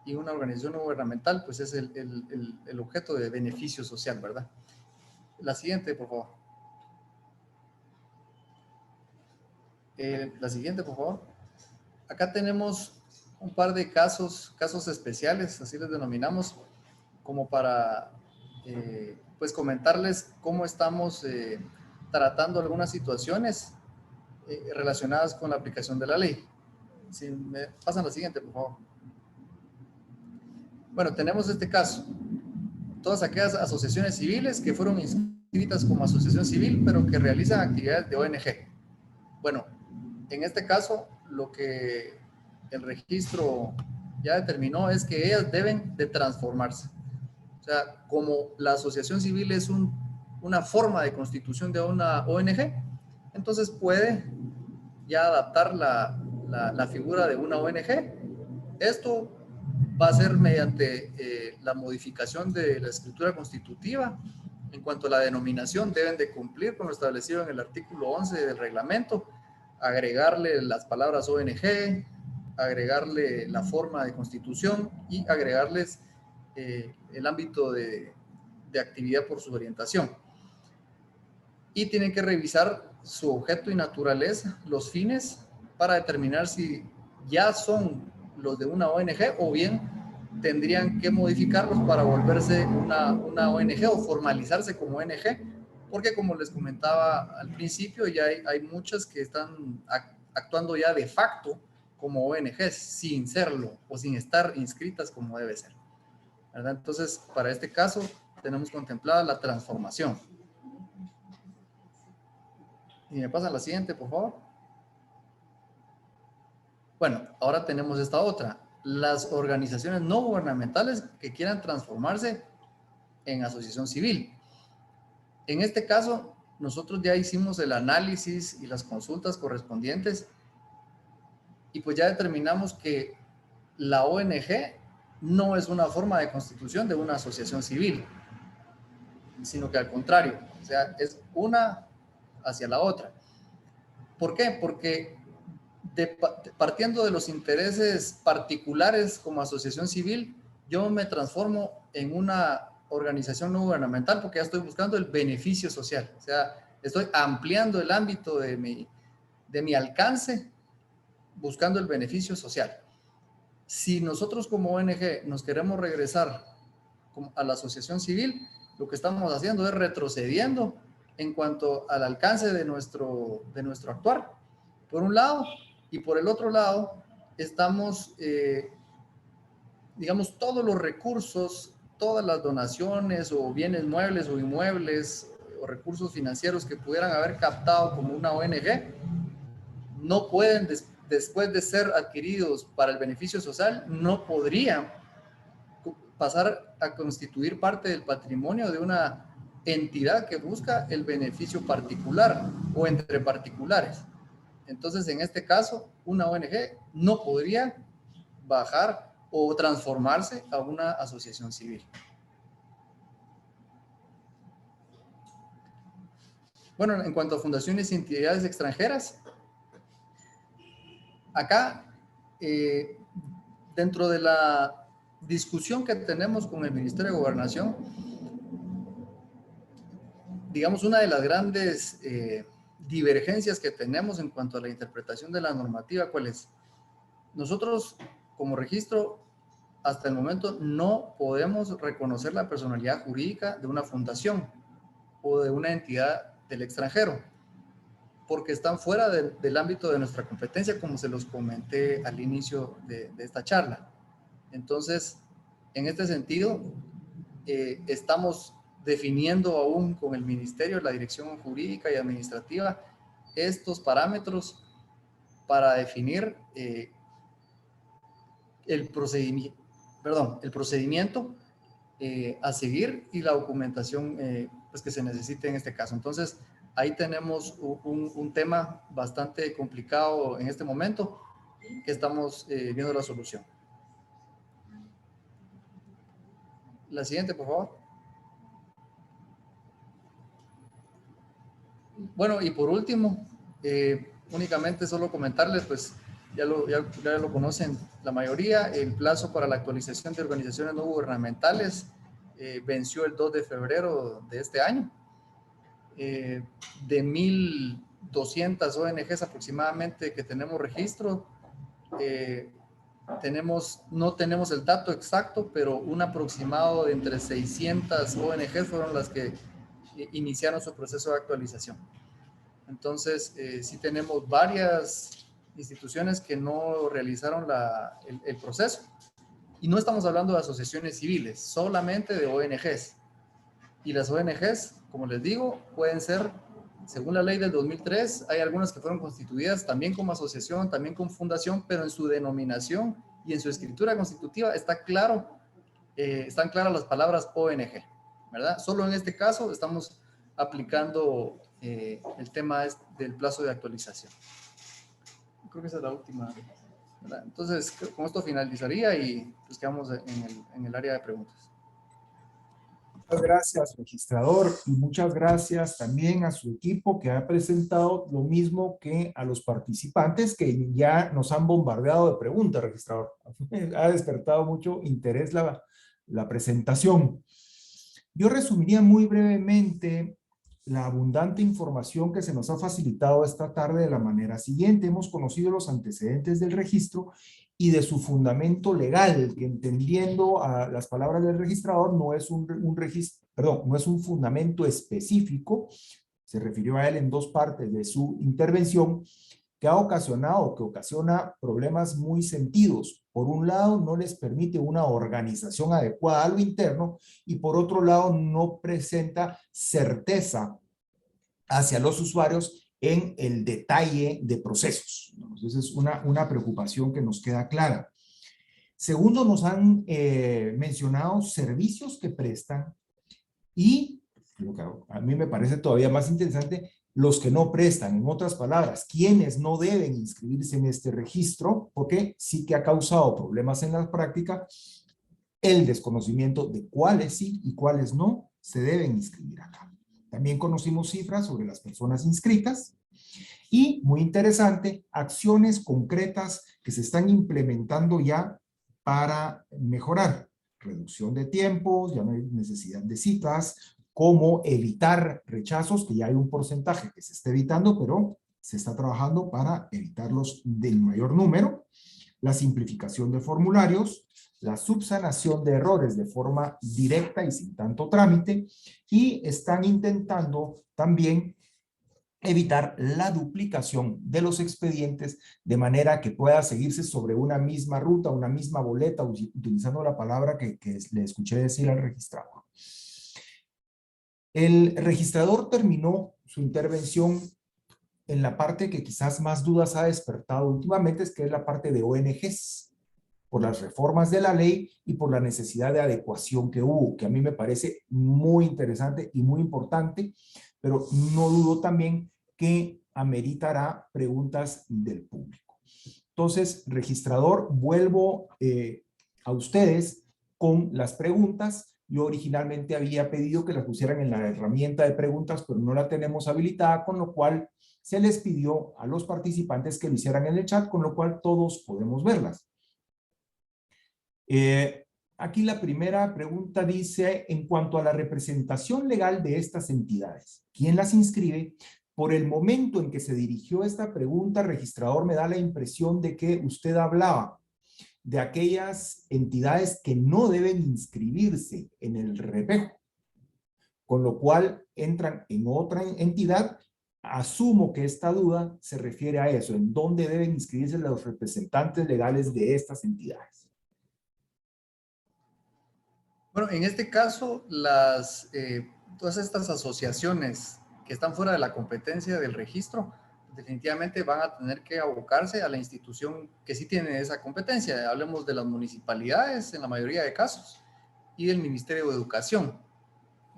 D: y una organización no gubernamental, pues es el objeto de beneficio social, ¿verdad? La siguiente, por favor. La siguiente, por favor. Acá tenemos un par de casos especiales, así les denominamos, como para pues comentarles cómo estamos tratando algunas situaciones relacionadas con la aplicación de la ley. Si me pasan la siguiente, por favor. Bueno, tenemos este caso. Todas aquellas asociaciones civiles que fueron inscritas como asociación civil, pero que realizan actividades de ONG. Bueno, en este caso, lo que el registro ya determinó es que ellas deben de transformarse. O sea, como la asociación civil es una forma de constitución de una ONG, entonces puede ya adaptar la figura de una ONG. Esto va a ser mediante la modificación de la escritura constitutiva. En cuanto a la denominación, deben de cumplir con lo establecido en el artículo 11 del reglamento, agregarle las palabras ONG, agregarle la forma de constitución y agregarles el ámbito de actividad por su orientación. Y tienen que revisar su objeto y naturaleza, los fines, para determinar si ya son los de una ONG o bien tendrían que modificarlos para volverse una ONG o formalizarse como ONG, porque como les comentaba al principio, ya hay muchas que están actuando ya de facto como ONGs sin serlo o sin estar inscritas como debe ser, ¿verdad? Entonces, para este caso, tenemos contemplada la transformación. Y me pasan la siguiente, por favor. Bueno, ahora tenemos esta otra. Las organizaciones no gubernamentales que quieran transformarse en asociación civil. En este caso, nosotros ya hicimos el análisis y las consultas correspondientes y pues ya determinamos que la ONG no es una forma de constitución de una asociación civil, sino que al contrario, o sea, es una hacia la otra. ¿Por qué? Porque partiendo de los intereses particulares como asociación civil, yo me transformo en una organización no gubernamental porque ya estoy buscando el beneficio social. O sea, estoy ampliando el ámbito de mi alcance buscando el beneficio social. Si nosotros como ONG nos queremos regresar a la asociación civil, lo que estamos haciendo es retrocediendo en cuanto al alcance de nuestro actuar, por un lado, y por el otro lado, estamos, digamos, todos los recursos, todas las donaciones o bienes muebles o inmuebles o recursos financieros que pudieran haber captado como una ONG, no pueden, después de ser adquiridos para el beneficio social, no podrían pasar a constituir parte del patrimonio de una entidad que busca el beneficio particular o entre particulares. Entonces, en este caso, una ONG no podría bajar o transformarse a una asociación civil. Bueno, en cuanto a fundaciones y entidades extranjeras, acá, dentro de la discusión que tenemos con el Ministerio de Gobernación, digamos, una de las grandes divergencias que tenemos en cuanto a la interpretación de la normativa, ¿cuál es? Nosotros, como registro, hasta el momento no podemos reconocer la personalidad jurídica de una fundación o de una entidad del extranjero, porque están fuera del ámbito de nuestra competencia, como se los comenté al inicio de esta charla. Entonces, en este sentido, estamos definiendo aún con el Ministerio, la Dirección Jurídica y Administrativa, estos parámetros para definir el procedimiento a seguir y la documentación pues que se necesite en este caso. Entonces, ahí tenemos un tema bastante complicado en este momento que estamos viendo la solución. La siguiente, por favor. Bueno, y por último, únicamente solo comentarles, pues ya lo conocen la mayoría, el plazo para la actualización de organizaciones no gubernamentales venció el 2 de febrero de este año. De 1,200 ONGs aproximadamente que tenemos registro, no tenemos el dato exacto, pero un aproximado de entre 600 ONGs fueron las que iniciaron su proceso de actualización. Entonces, sí tenemos varias instituciones que no realizaron el proceso. Y no estamos hablando de asociaciones civiles, solamente de ONGs. Y las ONGs, como les digo, pueden ser, según la ley del 2003, hay algunas que fueron constituidas también como asociación, también como fundación, pero en su denominación y en su escritura constitutiva están claras las palabras ONG, ¿verdad? Solo en este caso estamos aplicando el tema del plazo de actualización. Creo que esa es la última, ¿verdad? Entonces, con esto finalizaría y pues quedamos en el área de preguntas.
A: Muchas gracias, registrador, y muchas gracias también a su equipo que ha presentado lo mismo que a los participantes que ya nos han bombardeado de preguntas, registrador. Ha despertado mucho interés la presentación. Yo resumiría muy brevemente la abundante información que se nos ha facilitado esta tarde de la manera siguiente. Hemos conocido los antecedentes del registro y de su fundamento legal, que entendiendo a las palabras del registrador no es no es un fundamento específico. Se refirió a él en dos partes de su intervención, que ocasiona problemas muy sentidos. Por un lado, no les permite una organización adecuada a lo interno y por otro lado, no presenta certeza hacia los usuarios en el detalle de procesos. Entonces, es una preocupación que nos queda clara. Segundo, nos han mencionado servicios que prestan y, lo que a mí me parece todavía más interesante, los que no prestan. En otras palabras, quienes no deben inscribirse en este registro, porque sí que ha causado problemas en la práctica el desconocimiento de cuáles sí y cuáles no se deben inscribir acá. También conocimos cifras sobre las personas inscritas y, muy interesante, acciones concretas que se están implementando ya para mejorar. Reducción de tiempos, ya no hay necesidad de citas, cómo evitar rechazos, que ya hay un porcentaje que se está evitando, pero se está trabajando para evitarlos del mayor número. La simplificación de formularios, la subsanación de errores de forma directa y sin tanto trámite, y están intentando también evitar la duplicación de los expedientes de manera que pueda seguirse sobre una misma ruta, una misma boleta, utilizando la palabra que le escuché decir al registrador. El registrador terminó su intervención en la parte que quizás más dudas ha despertado últimamente, que es la parte de ONGs, por las reformas de la ley y por la necesidad de adecuación que hubo, que a mí me parece muy interesante y muy importante, pero no dudo también que ameritará preguntas del público. Entonces, registrador, vuelvo a ustedes con las preguntas. Yo originalmente había pedido que las pusieran en la herramienta de preguntas, pero no la tenemos habilitada, con lo cual se les pidió a los participantes que lo hicieran en el chat, con lo cual todos podemos verlas. Aquí la primera pregunta dice, en cuanto a la representación legal de estas entidades, ¿quién las inscribe? Por el momento en que se dirigió esta pregunta, registrador, me da la impresión de que usted hablaba de aquellas entidades que no deben inscribirse en el repejo, con lo cual entran en otra entidad. Asumo que esta duda se refiere a eso, en dónde deben inscribirse los representantes legales de estas entidades.
D: Bueno, en este caso, todas estas asociaciones que están fuera de la competencia del registro, definitivamente van a tener que abocarse a la institución que sí tiene esa competencia. Hablemos de las municipalidades en la mayoría de casos y del Ministerio de Educación.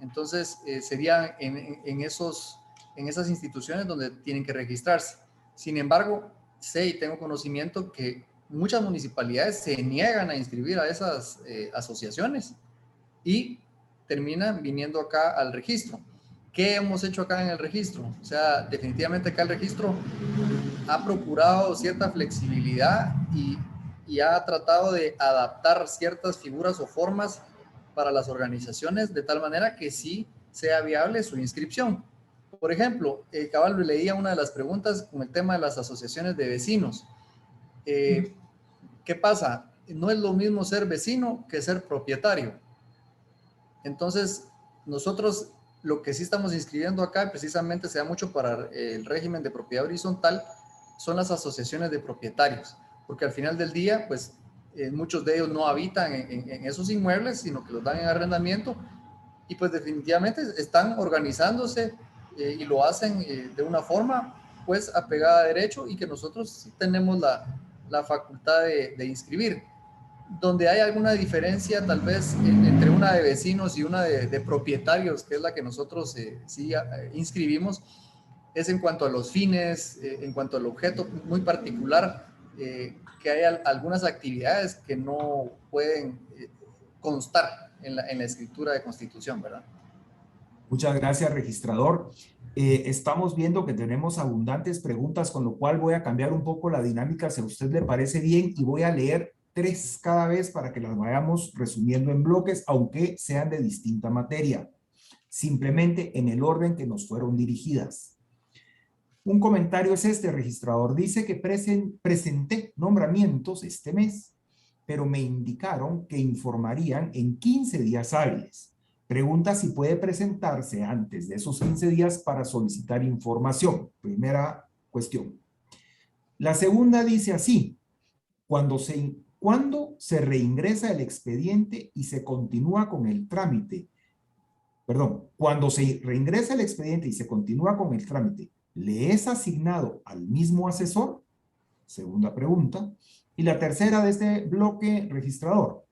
D: Entonces, serían en esas instituciones donde tienen que registrarse. Sin embargo, sé y tengo conocimiento que muchas municipalidades se niegan a inscribir a esas asociaciones y terminan viniendo acá al registro. ¿Qué hemos hecho acá en el registro? O sea, definitivamente acá el registro ha procurado cierta flexibilidad y ha tratado de adaptar ciertas figuras o formas para las organizaciones de tal manera que sí sea viable su inscripción. Por ejemplo, cabal leía una de las preguntas con el tema de las asociaciones de vecinos. ¿qué pasa? No es lo mismo ser vecino que ser propietario. Entonces, nosotros lo que sí estamos inscribiendo acá, precisamente se da mucho para el régimen de propiedad horizontal, son las asociaciones de propietarios, porque al final del día, pues muchos de ellos no habitan en esos inmuebles, sino que los dan en arrendamiento y pues definitivamente están organizándose y lo hacen de una forma pues apegada a derecho y que nosotros sí tenemos la facultad de inscribir. Donde hay alguna diferencia tal vez entre una de vecinos y una de propietarios, que es la que nosotros sí inscribimos, es en cuanto a los fines, en cuanto al objeto muy particular, que hay algunas actividades que no pueden constar en la escritura de constitución, ¿verdad?
A: Muchas gracias, registrador. Estamos viendo que tenemos abundantes preguntas, con lo cual voy a cambiar un poco la dinámica, si a usted le parece bien, y voy a leer 3 cada vez para que las vayamos resumiendo en bloques, aunque sean de distinta materia, simplemente en el orden que nos fueron dirigidas. Un comentario es este, registrador. Dice que presenté nombramientos este mes, pero me indicaron que informarían en 15 días hábiles. Pregunta si puede presentarse antes de esos 15 días para solicitar información. Primera cuestión. La segunda dice así: cuando se reingresa el expediente y se continúa con el trámite, cuando se reingresa el expediente y se continúa con el trámite, ¿le es asignado al mismo asesor? Segunda pregunta. Y la tercera de este bloque, registrador,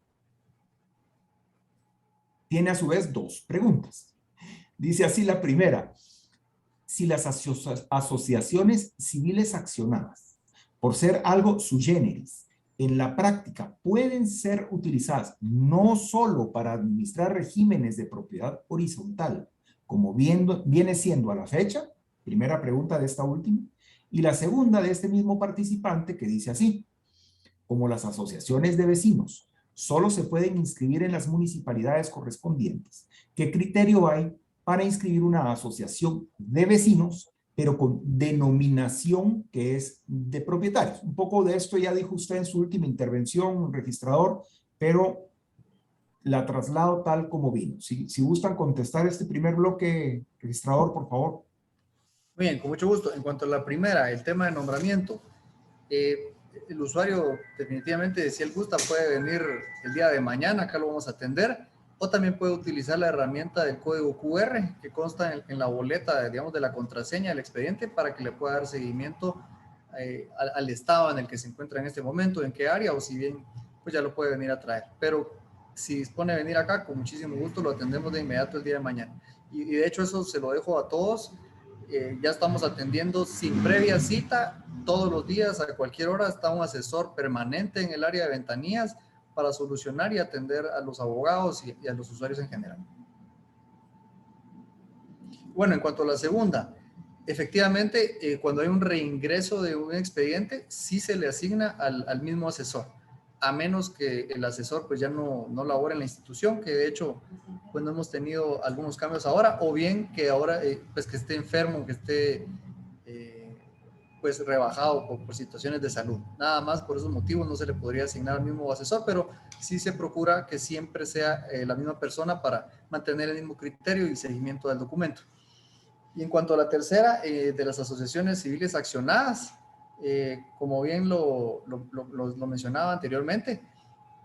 A: tiene a su vez 2 preguntas. Dice así la primera: si las asociaciones civiles accionadas, por ser algo sui generis, en la práctica pueden ser utilizadas no solo para administrar regímenes de propiedad horizontal, como viene siendo a la fecha, primera pregunta de esta última, y la segunda de este mismo participante, que dice así: como las asociaciones de vecinos solo se pueden inscribir en las municipalidades correspondientes, ¿qué criterio hay para inscribir una asociación de vecinos, pero con denominación que es de propietarios? Un poco de esto ya dijo usted en su última intervención, registrador, pero la traslado tal como vino. Si gustan contestar este primer bloque, registrador, por favor.
D: Muy bien, con mucho gusto. En cuanto a la primera, el tema de nombramiento, el usuario definitivamente, si él gusta, puede venir el día de mañana, acá lo vamos a atender, o también puede utilizar la herramienta del código QR que consta en la boleta, digamos, de la contraseña del expediente, para que le pueda dar seguimiento al estado en el que se encuentra en este momento, en qué área, o si bien, pues ya lo puede venir a traer. Pero si dispone de venir acá, con muchísimo gusto lo atendemos de inmediato el día de mañana. Y de hecho eso se lo dejo a todos. Ya estamos atendiendo sin previa cita todos los días, a cualquier hora está un asesor permanente en el área de ventanillas para solucionar y atender a los abogados y a los usuarios en general. Bueno, en cuanto a la segunda, efectivamente, cuando hay un reingreso de un expediente, sí se le asigna al mismo asesor, a menos que el asesor pues ya no labore en la institución, que de hecho pues no hemos tenido algunos cambios ahora, o bien que ahora pues que esté enfermo, que esté pues rebajado por situaciones de salud. Nada más por esos motivos no se le podría asignar al mismo asesor, pero sí se procura que siempre sea la misma persona para mantener el mismo criterio y seguimiento del documento. Y en cuanto a la tercera, de las asociaciones civiles accionadas, como bien lo mencionaba anteriormente,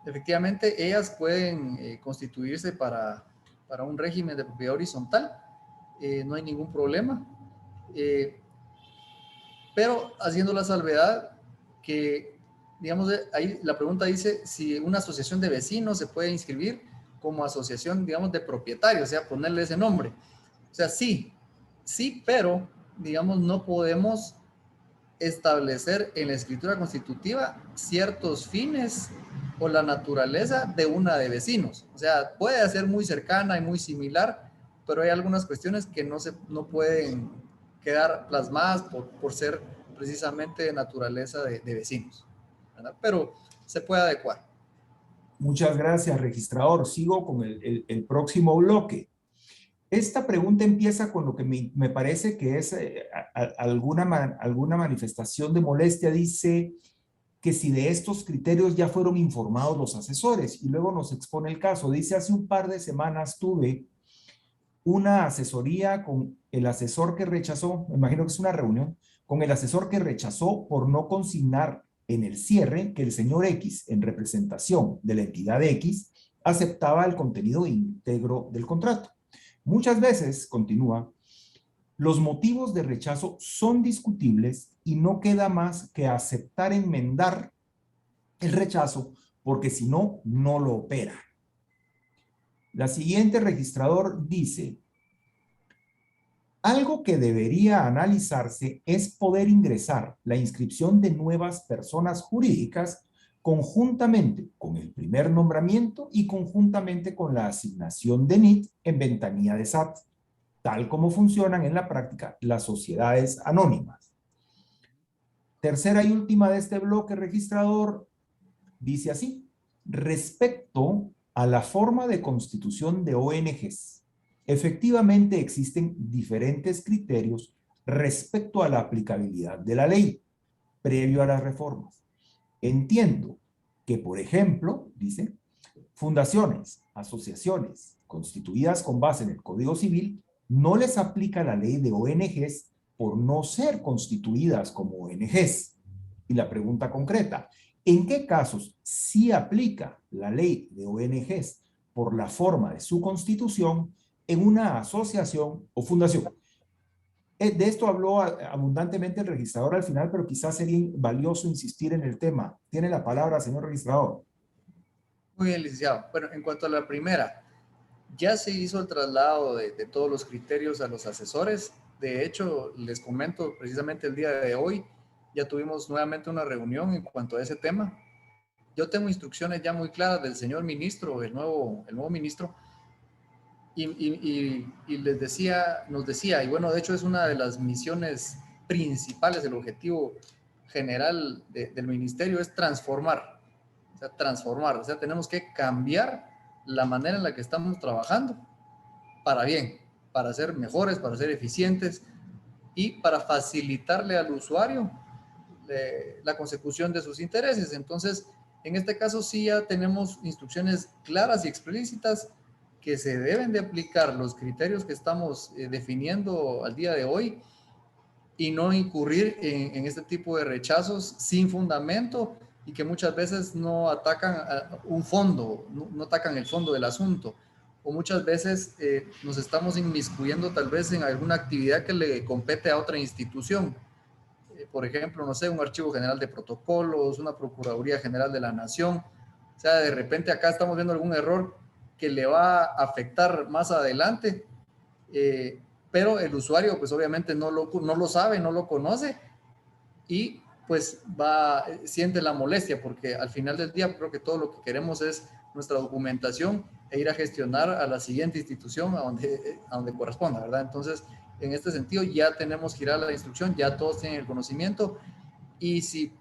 D: efectivamente ellas pueden constituirse para un régimen de propiedad horizontal, no hay ningún problema, pero haciendo la salvedad que, digamos, ahí la pregunta dice si una asociación de vecinos se puede inscribir como asociación, digamos, de propietarios, o sea, ponerle ese nombre. O sea, sí, pero, digamos, no podemos establecer en la escritura constitutiva ciertos fines o la naturaleza de una de vecinos. O sea, puede ser muy cercana y muy similar, pero hay algunas cuestiones que no pueden quedar plasmadas por ser precisamente de naturaleza de vecinos, ¿verdad? Pero se puede adecuar.
A: Muchas gracias, registrador. Sigo con el próximo bloque. Esta pregunta empieza con lo que me parece que es alguna manifestación de molestia. Dice que si de estos criterios ya fueron informados los asesores, y luego nos expone el caso. Dice, hace un par de semanas tuve una asesoría con el asesor que rechazó, me imagino que es una reunión, con el asesor que rechazó por no consignar en el cierre que el señor X, en representación de la entidad X, aceptaba el contenido íntegro del contrato. Muchas veces, continúa, los motivos de rechazo son discutibles y no queda más que aceptar enmendar el rechazo, porque si no, no lo opera. La siguiente registrador dice, algo que debería analizarse es poder ingresar la inscripción de nuevas personas jurídicas conjuntamente con el primer nombramiento y conjuntamente con la asignación de NIT en ventanilla de SAT, tal como funcionan en la práctica las sociedades anónimas. Tercera y última de este bloque registrador dice así, respecto a la forma de constitución de ONGs, efectivamente existen diferentes criterios respecto a la aplicabilidad de la ley previo a las reformas. Entiendo que, por ejemplo, dice, fundaciones, asociaciones constituidas con base en el Código Civil no les aplica la ley de ONGs por no ser constituidas como ONGs. Y la pregunta concreta, ¿en qué casos sí aplica la ley de ONGs por la forma de su constitución en una asociación o fundación? De esto habló abundantemente el registrador al final, pero quizás sería valioso insistir en el tema. Tiene la palabra, señor registrador.
D: Muy bien, licenciado. Bueno, en cuanto a la primera, ya se hizo el traslado de todos los criterios a los asesores. De hecho, les comento precisamente el día de hoy, ya tuvimos nuevamente una reunión en cuanto a ese tema. Yo tengo instrucciones ya muy claras del señor ministro, el nuevo ministro, y les decía, nos decía, y bueno, de hecho es una de las misiones principales, el objetivo general del ministerio es transformar, o sea, tenemos que cambiar la manera en la que estamos trabajando para bien, para ser mejores, para ser eficientes y para facilitarle al usuario la consecución de sus intereses. Entonces, en este caso sí ya tenemos instrucciones claras y explícitas que se deben de aplicar los criterios que estamos definiendo al día de hoy y no incurrir en este tipo de rechazos sin fundamento y que muchas veces no atacan a un fondo, no atacan el fondo del asunto. O muchas veces nos estamos inmiscuyendo tal vez en alguna actividad que le compete a otra institución. Por ejemplo, no sé, un archivo general de protocolos, una Procuraduría General de la Nación. O sea, de repente acá estamos viendo algún error que le va a afectar más adelante, pero el usuario pues obviamente no lo sabe, no lo conoce y pues siente la molestia porque al final del día creo que todo lo que queremos es nuestra documentación e ir a gestionar a la siguiente institución a donde corresponda, ¿verdad? Entonces, en este sentido ya tenemos girada la instrucción, ya todos tienen el conocimiento y si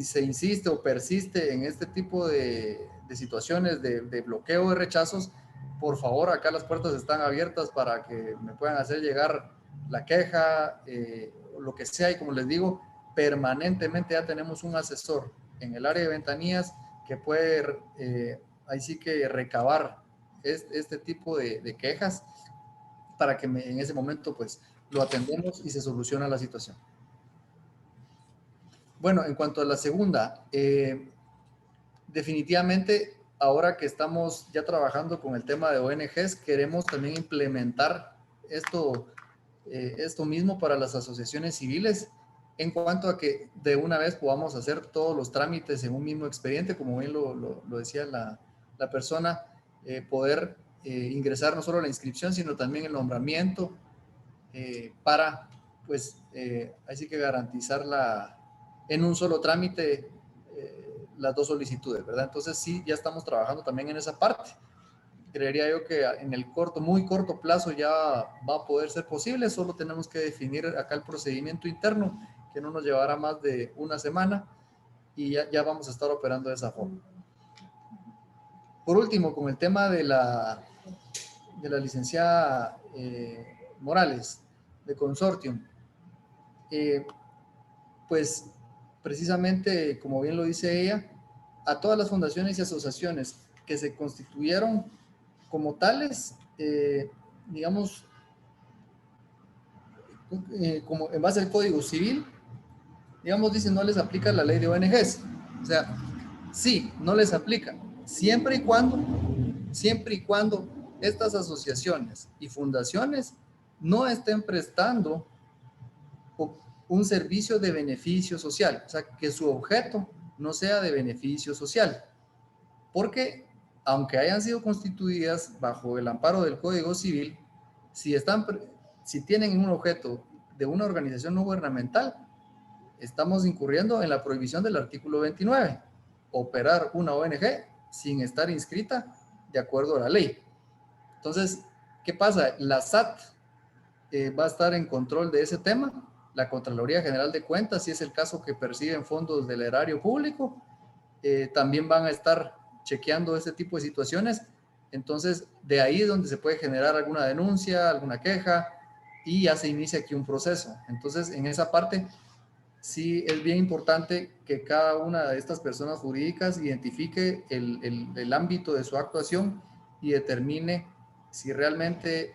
D: se insiste o persiste en este tipo de situaciones de bloqueo de rechazos, por favor, acá las puertas están abiertas para que me puedan hacer llegar la queja, lo que sea, y como les digo, permanentemente ya tenemos un asesor en el área de ventanillas que puede ahí sí que recabar este tipo de quejas para que en ese momento pues lo atendemos y se soluciona la situación. Bueno, en cuanto a la segunda, definitivamente ahora que estamos ya trabajando con el tema de ONGs, queremos también implementar esto mismo para las asociaciones civiles en cuanto a que de una vez podamos hacer todos los trámites en un mismo expediente, como bien lo decía la persona, poder ingresar no solo la inscripción, sino también el nombramiento para, pues, así que garantizar en un solo trámite las dos solicitudes, ¿verdad? Entonces sí, ya estamos trabajando también en esa parte. Creería yo que en el muy corto plazo ya va a poder ser posible, solo tenemos que definir acá el procedimiento interno, que no nos llevará más de una semana y ya vamos a estar operando de esa forma. Por último, con el tema de la licenciada Morales, de Consortium, pues precisamente, como bien lo dice ella, a todas las fundaciones y asociaciones que se constituyeron como tales, digamos, como en base al Código Civil, digamos, dice, no les aplica la ley de ONGs. O sea, sí, no les aplica, siempre y cuando estas asociaciones y fundaciones no estén prestando un servicio de beneficio social, o sea, que su objeto no sea de beneficio social, porque aunque hayan sido constituidas bajo el amparo del Código Civil, si tienen un objeto de una organización no gubernamental, estamos incurriendo en la prohibición del artículo 29, operar una ONG sin estar inscrita de acuerdo a la ley. Entonces, ¿qué pasa? La SAT va a estar en control de ese tema, la Contraloría General de Cuentas, si es el caso que perciben fondos del erario público, también van a estar chequeando ese tipo de situaciones. Entonces, de ahí es donde se puede generar alguna denuncia, alguna queja, y ya se inicia aquí un proceso. Entonces, en esa parte, sí es bien importante que cada una de estas personas jurídicas identifique el ámbito de su actuación y determine si realmente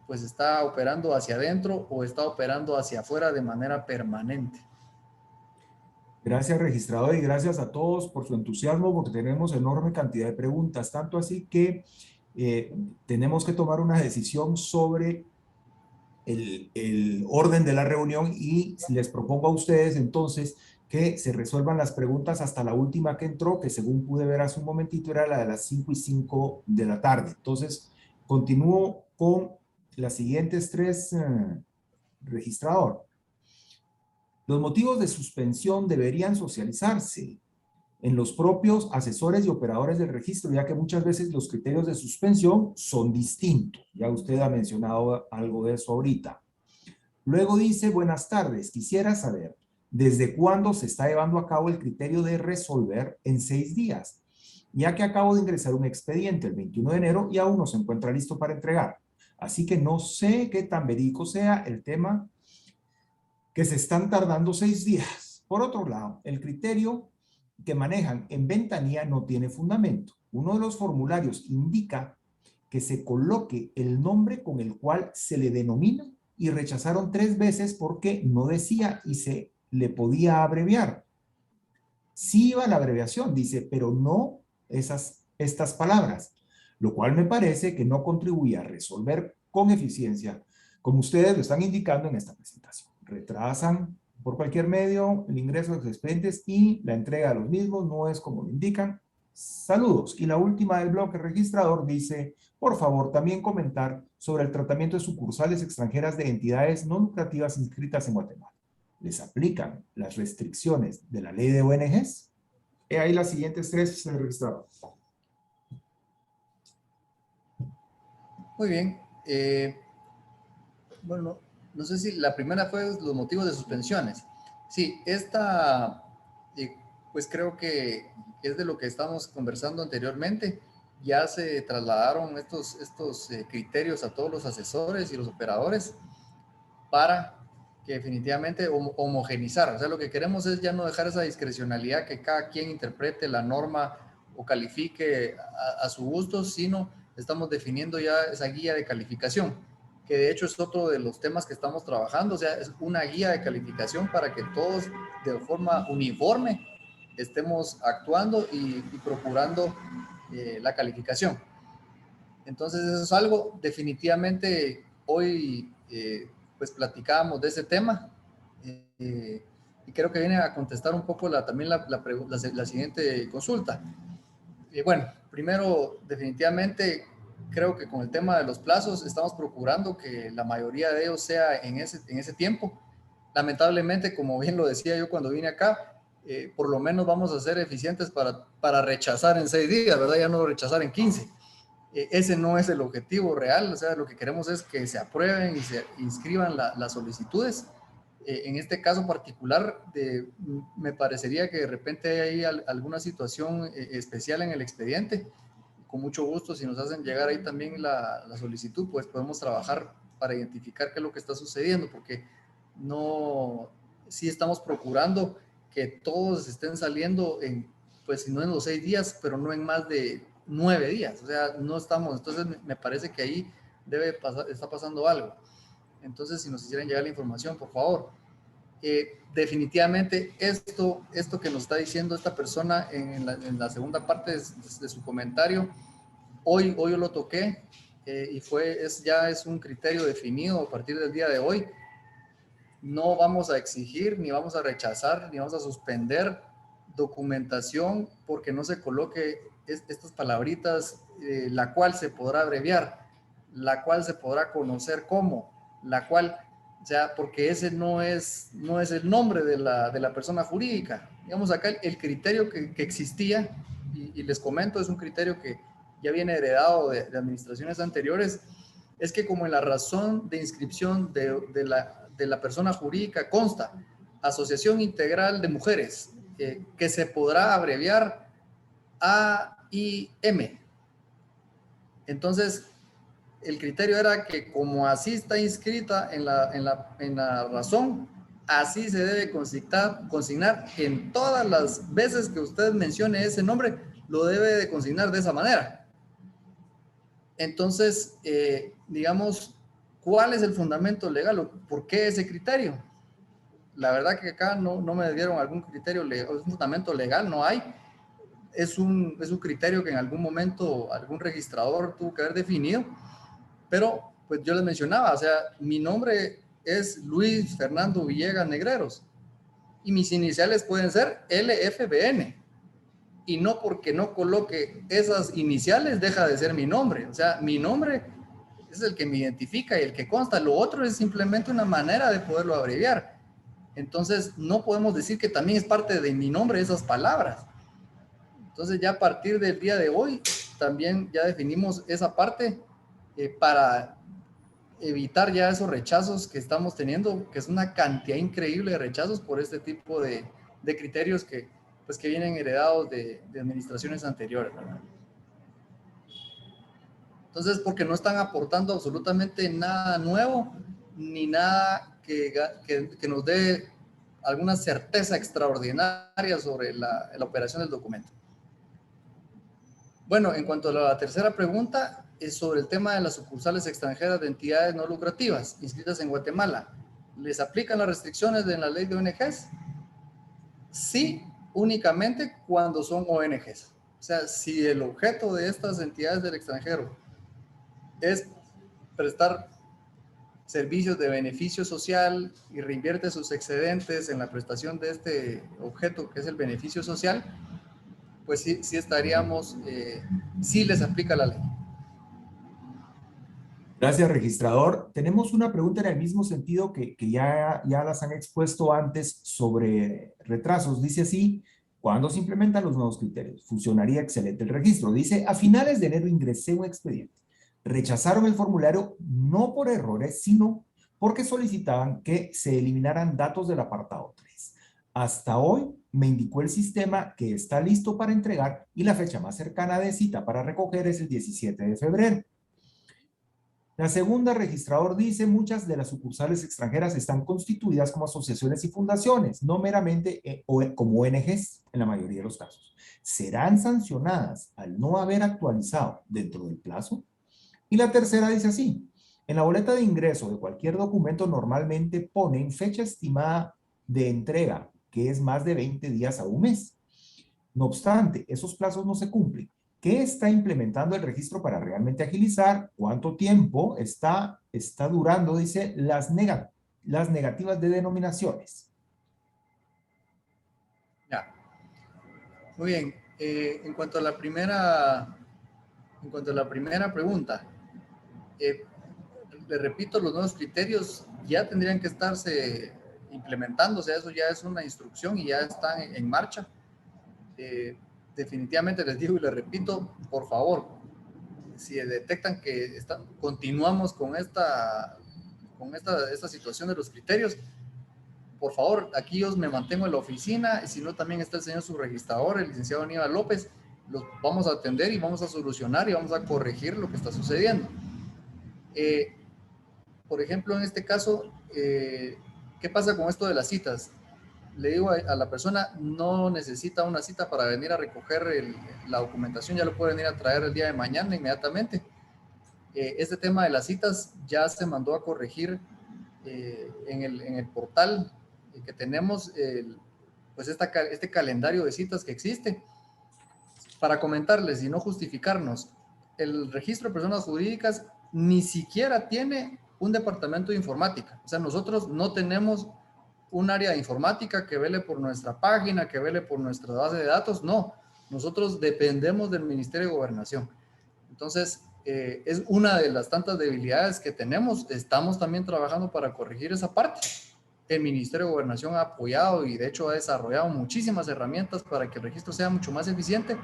D: pues está operando hacia adentro o está operando hacia afuera de manera permanente.
A: Gracias, registrador, y gracias a todos por su entusiasmo, porque tenemos enorme cantidad de preguntas, tanto así que tenemos que tomar una decisión sobre el orden de la reunión, y les propongo a ustedes entonces que se resuelvan las preguntas hasta la última que entró, que según pude ver hace un momentito era la de las 5:05 de la tarde. Entonces, continúo con las siguientes tres, registrador. Los motivos de suspensión deberían socializarse en los propios asesores y operadores del registro, ya que muchas veces los criterios de suspensión son distintos. Ya usted ha mencionado algo de eso ahorita. Luego dice, buenas tardes, quisiera saber desde cuándo se está llevando a cabo el criterio de resolver en 6 días, ya que acabo de ingresar un expediente el 21 de enero y aún no se encuentra listo para entregar. Así que no sé qué tan verídico sea el tema que se están tardando 6 días. Por otro lado, el criterio que manejan en ventanilla no tiene fundamento. Uno de los formularios indica que se coloque el nombre con el cual se le denomina, y rechazaron 3 veces porque no decía y se le podía abreviar. Sí iba la abreviación, dice, pero no estas palabras, lo cual me parece que no contribuye a resolver con eficiencia, como ustedes lo están indicando en esta presentación. Retrasan por cualquier medio el ingreso de los expedientes y la entrega de los mismos no es como lo indican. Saludos. Y la última del bloque registrador dice, por favor, también comentar sobre el tratamiento de sucursales extranjeras de entidades no lucrativas inscritas en Guatemala. ¿Les aplican las restricciones de la ley de ONGs? He ahí las siguientes tres, registrador.
D: Muy bien. Bueno, no sé si la primera fue los motivos de suspensiones. Sí, esta, pues creo que es de lo que estamos conversando anteriormente. Ya se trasladaron estos criterios a todos los asesores y los operadores para que definitivamente homogenizar. O sea, lo que queremos es ya no dejar esa discrecionalidad que cada quien interprete la norma o califique a su gusto, sino estamos definiendo ya esa guía de calificación, que de hecho es otro de los temas que estamos trabajando. O sea, es una guía de calificación para que todos de forma uniforme estemos actuando y procurando la calificación. Entonces eso es algo definitivamente hoy pues platicábamos de ese tema y creo que viene a contestar un poco también la siguiente consulta. Bueno, primero definitivamente creo que con el tema de los plazos estamos procurando que la mayoría de ellos sea en ese tiempo. Lamentablemente, como bien lo decía yo cuando vine acá, por lo menos vamos a ser eficientes para rechazar en 6 días, ¿verdad? Ya no rechazar en 15. Ese no es el objetivo real. O sea, lo que queremos es que se aprueben y se inscriban las solicitudes. En este caso particular, me parecería que de repente hay alguna situación especial en el expediente. Con mucho gusto, si nos hacen llegar ahí también la solicitud, pues podemos trabajar para identificar qué es lo que está sucediendo, porque sí estamos procurando que todos estén saliendo en, pues si no en los 6 días, pero no en más de 9 días. O sea, no estamos, entonces me parece que ahí está pasando algo. Entonces, si nos hicieran llegar la información, por favor. Definitivamente esto que nos está diciendo esta persona en la segunda parte de su comentario, hoy yo lo toqué y ya es un criterio definido a partir del día de hoy. No vamos a exigir, ni vamos a rechazar, ni vamos a suspender documentación porque no se coloque estas palabritas, la cual se podrá abreviar, la cual se podrá conocer como, la cual, o sea, porque ese no es el nombre de la persona jurídica. Digamos, acá el criterio que existía, y les comento, es un criterio que ya viene heredado de administraciones anteriores, es que como en la razón de inscripción de la persona jurídica consta Asociación Integral de Mujeres, que se podrá abreviar AIM. Entonces, el criterio era que como así está inscrita en la razón, así se debe consignar en todas las veces que usted mencione ese nombre, lo debe de consignar de esa manera. Entonces, digamos, ¿cuál es el fundamento legal? ¿Por qué ese criterio? La verdad que acá no me dieron algún criterio legal, un fundamento legal, no hay. Es un criterio que en algún momento algún registrador tuvo que haber definido, pero pues yo les mencionaba, o sea, mi nombre es Luis Fernando Villegas Negreros y mis iniciales pueden ser LFBN. Y no porque no coloque esas iniciales deja de ser mi nombre. O sea, mi nombre es el que me identifica y el que consta. Lo otro es simplemente una manera de poderlo abreviar. Entonces, no podemos decir que también es parte de mi nombre esas palabras. Entonces, ya a partir del día de hoy, también ya definimos esa parte para evitar ya esos rechazos que estamos teniendo, que es una cantidad increíble de rechazos por este tipo de criterios que vienen heredados de administraciones anteriores, ¿verdad? Entonces, porque no están aportando absolutamente nada nuevo, ni nada que nos dé alguna certeza extraordinaria sobre la operación del documento. Bueno, en cuanto a la tercera pregunta, es sobre el tema de las sucursales extranjeras de entidades no lucrativas inscritas en Guatemala. ¿Les aplican las restricciones de la ley de ONGs? Sí, únicamente cuando son ONGs. O sea, si el objeto de estas entidades del extranjero es prestar servicios de beneficio social y reinvierte sus excedentes en la prestación de este objeto que es el beneficio social, pues sí estaríamos, sí les aplica la ley.
A: Gracias, registrador. Tenemos una pregunta en el mismo sentido que ya las han expuesto antes sobre retrasos. Dice así: ¿cuándo se implementan los nuevos criterios? Funcionaría excelente el registro. Dice: a finales de enero ingresé un expediente. Rechazaron el formulario no por errores, sino porque solicitaban que se eliminaran datos del apartado 3. Hasta hoy me indicó el sistema que está listo para entregar y la fecha más cercana de cita para recoger es el 17 de febrero. La segunda, registrador, dice: muchas de las sucursales extranjeras están constituidas como asociaciones y fundaciones, no meramente como ONGs en la mayoría de los casos. ¿Serán sancionadas al no haber actualizado dentro del plazo? Y la tercera dice así: en la boleta de ingreso de cualquier documento normalmente ponen fecha estimada de entrega, que es más de 20 días a un mes. No obstante, esos plazos no se cumplen. ¿Qué está implementando el registro para realmente agilizar? ¿Cuánto tiempo está durando? Dice, las negativas de denominaciones.
D: Ya. Muy bien. En cuanto a la primera pregunta, le repito, los nuevos criterios ya tendrían que estarse implementando, o sea, eso ya es una instrucción y ya están en marcha. Definitivamente les digo y les repito, por favor, si detectan que continuamos con esta situación de los criterios, por favor, aquí yo me mantengo en la oficina, y si no también está el señor subregistrador, el licenciado Aníbal López, los vamos a atender y vamos a solucionar y vamos a corregir lo que está sucediendo. Por ejemplo, en este caso, ¿qué pasa con esto de las citas? le digo a la persona, no necesita una cita para venir a recoger la documentación, ya lo puede venir a traer el día de mañana inmediatamente. Este tema de las citas ya se mandó a corregir en el portal que tenemos, pues este calendario de citas que existe. Para comentarles y no justificarnos, el registro de personas jurídicas ni siquiera tiene un departamento de informática. O sea, nosotros no tenemos un área de informática que vele por nuestra página, que vele por nuestra base de datos. No, nosotros dependemos del Ministerio de Gobernación. Entonces, es una de las tantas debilidades que tenemos. Estamos también trabajando para corregir esa parte. El Ministerio de Gobernación ha apoyado y de hecho ha desarrollado muchísimas herramientas para que el registro sea mucho más eficiente,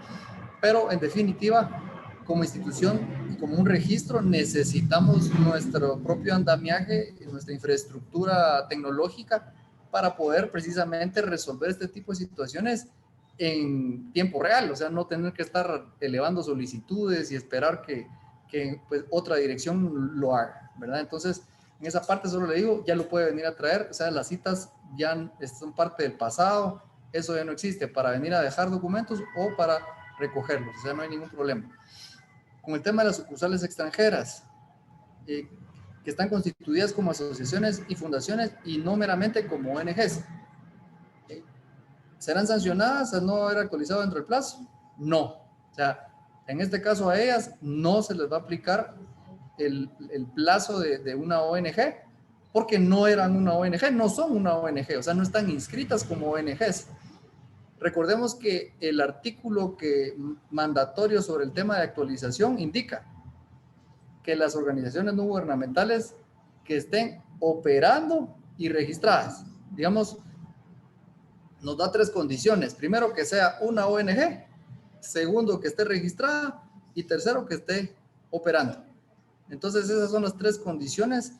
D: pero en definitiva, como institución y como un registro, necesitamos nuestro propio andamiaje, nuestra infraestructura tecnológica para poder precisamente resolver este tipo de situaciones en tiempo real, o sea, no tener que estar elevando solicitudes y esperar que pues, otra dirección lo haga, ¿verdad? Entonces, en esa parte solo le digo, ya lo puede venir a traer, o sea, las citas ya son parte del pasado, eso ya no existe para venir a dejar documentos o para recogerlos, o sea, no hay ningún problema. Con el tema de las sucursales extranjeras, que están constituidas como asociaciones y fundaciones y no meramente como ONGs. ¿Serán sancionadas al no haber actualizado dentro del plazo? No. O sea, en este caso a ellas no se les va a aplicar el plazo de una ONG porque no eran una ONG, no son una ONG, o sea, no están inscritas como ONGs. Recordemos que el artículo mandatorio sobre el tema de actualización indica que las organizaciones no gubernamentales que estén operando y registradas, digamos, nos da 3 condiciones. Primero, que sea una ONG. Segundo, que esté registrada. Y tercero, que esté operando. Entonces, esas son las 3 condiciones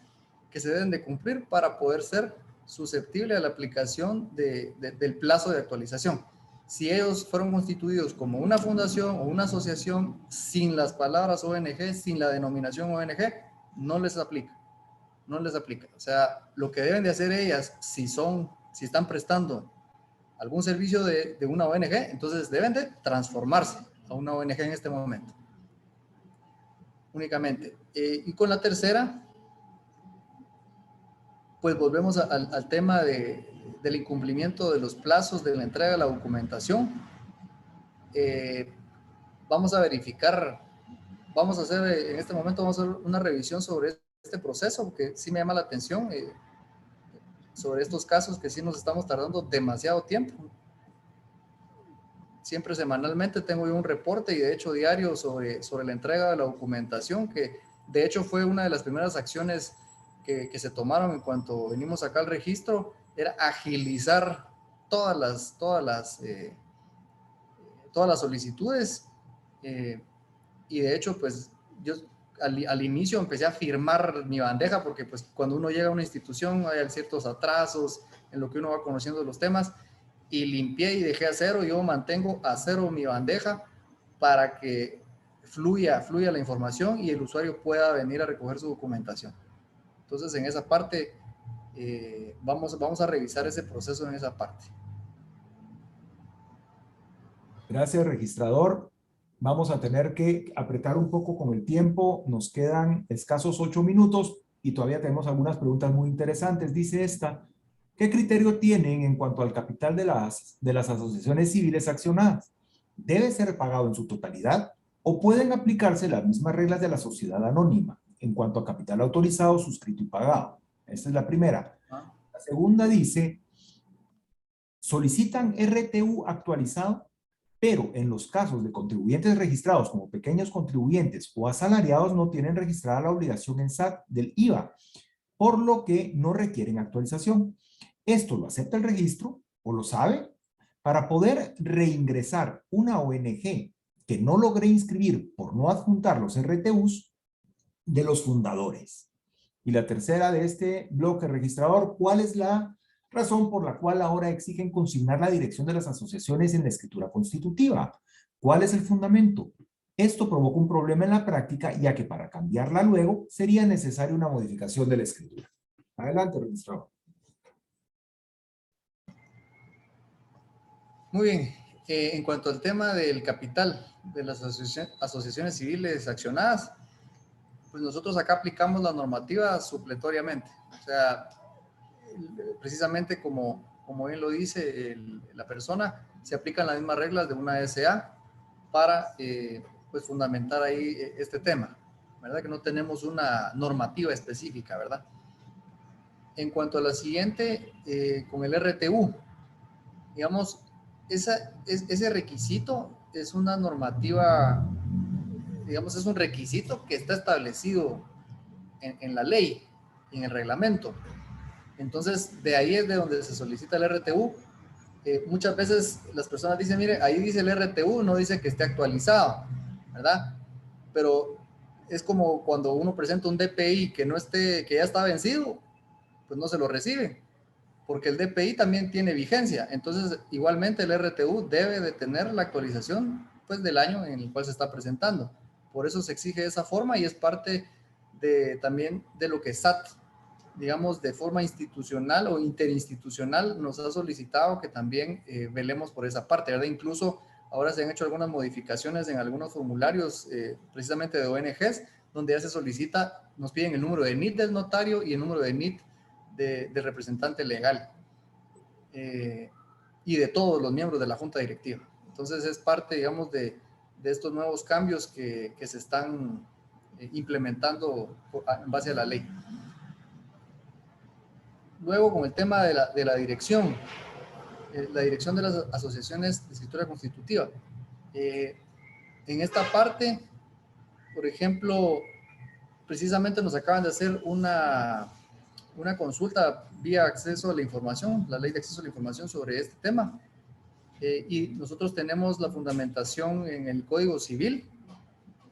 D: que se deben de cumplir para poder ser susceptible a la aplicación del plazo de actualización. Si ellos fueron constituidos como una fundación o una asociación sin las palabras ONG, sin la denominación ONG, no les aplica. No les aplica. O sea, lo que deben de hacer ellas, si están prestando algún servicio de una ONG, entonces deben de transformarse a una ONG en este momento. Únicamente. Y con la tercera, pues volvemos al tema del incumplimiento de los plazos de la entrega de la documentación. Vamos a verificar, vamos a hacer, en este momento vamos a hacer una revisión sobre este proceso, porque sí me llama la atención sobre estos casos que sí nos estamos tardando demasiado tiempo. Siempre semanalmente tengo yo un reporte y de hecho diario sobre la entrega de la documentación, que de hecho fue una de las primeras acciones que se tomaron en cuanto venimos acá al registro, era agilizar todas las solicitudes y de hecho pues yo al inicio empecé a firmar mi bandeja porque pues cuando uno llega a una institución hay ciertos atrasos en lo que uno va conociendo los temas y limpié y dejé a cero. Yo mantengo a cero mi bandeja para que fluya la información y el usuario pueda venir a recoger su documentación. Entonces en esa parte vamos a revisar ese proceso en esa parte.
A: Gracias, registrador. Vamos a tener que apretar un poco con el tiempo. Nos quedan escasos 8 minutos y todavía tenemos algunas preguntas muy interesantes. Dice esta: ¿qué criterio tienen en cuanto al capital de las asociaciones civiles accionadas? ¿Debe ser pagado en su totalidad o pueden aplicarse las mismas reglas de la sociedad anónima en cuanto a capital autorizado, suscrito y pagado? Esta es la primera. La segunda dice: solicitan RTU actualizado, pero en los casos de contribuyentes registrados como pequeños contribuyentes o asalariados no tienen registrada la obligación en SAT del IVA, por lo que no requieren actualización. Esto lo acepta el registro o lo sabe. Para poder reingresar una ONG que no logré inscribir por no adjuntar los RTUs de los fundadores. Y la tercera de este bloque registrador: ¿cuál es la razón por la cual ahora exigen consignar la dirección de las asociaciones en la escritura constitutiva? ¿Cuál es el fundamento? Esto provoca un problema en la práctica, ya que para cambiarla luego sería necesaria una modificación de la escritura. Adelante, registrador.
D: Muy bien. En cuanto al tema del capital de las asociaciones civiles accionadas, pues nosotros acá aplicamos la normativa supletoriamente. O sea, precisamente como bien lo dice la persona, se aplican las mismas reglas de una SA para pues fundamentar ahí este tema, ¿verdad? Que no tenemos una normativa específica, ¿verdad? En cuanto a la siguiente, con el RTU, digamos, ese requisito es una normativa, digamos, es un requisito que está establecido en la ley, en el reglamento. Entonces, de ahí es de donde se solicita el RTU. Muchas veces las personas dicen, mire, ahí dice el RTU, no dice que esté actualizado, ¿verdad? Pero es como cuando uno presenta un DPI que no esté, que ya está vencido, pues no se lo recibe, porque el DPI también tiene vigencia. Entonces, igualmente el RTU debe de tener la actualización pues del año en el cual se está presentando. Por eso se exige de esa forma y es parte también de lo que SAT, digamos, de forma institucional o interinstitucional nos ha solicitado que también velemos por esa parte, ¿verdad? Incluso ahora se han hecho algunas modificaciones en algunos formularios, precisamente de ONGs, donde ya se solicita, nos piden el número de NIT del notario y el número de NIT del representante legal y de todos los miembros de la junta directiva. Entonces es parte, digamos, de estos nuevos cambios que se están implementando en base a la ley. Luego, con el tema de la dirección, la dirección de las asociaciones de escritura constitutiva. En esta parte, por ejemplo, precisamente nos acaban de hacer una consulta vía acceso a la información, la ley de acceso a la información sobre este tema. Y nosotros tenemos la fundamentación en el Código Civil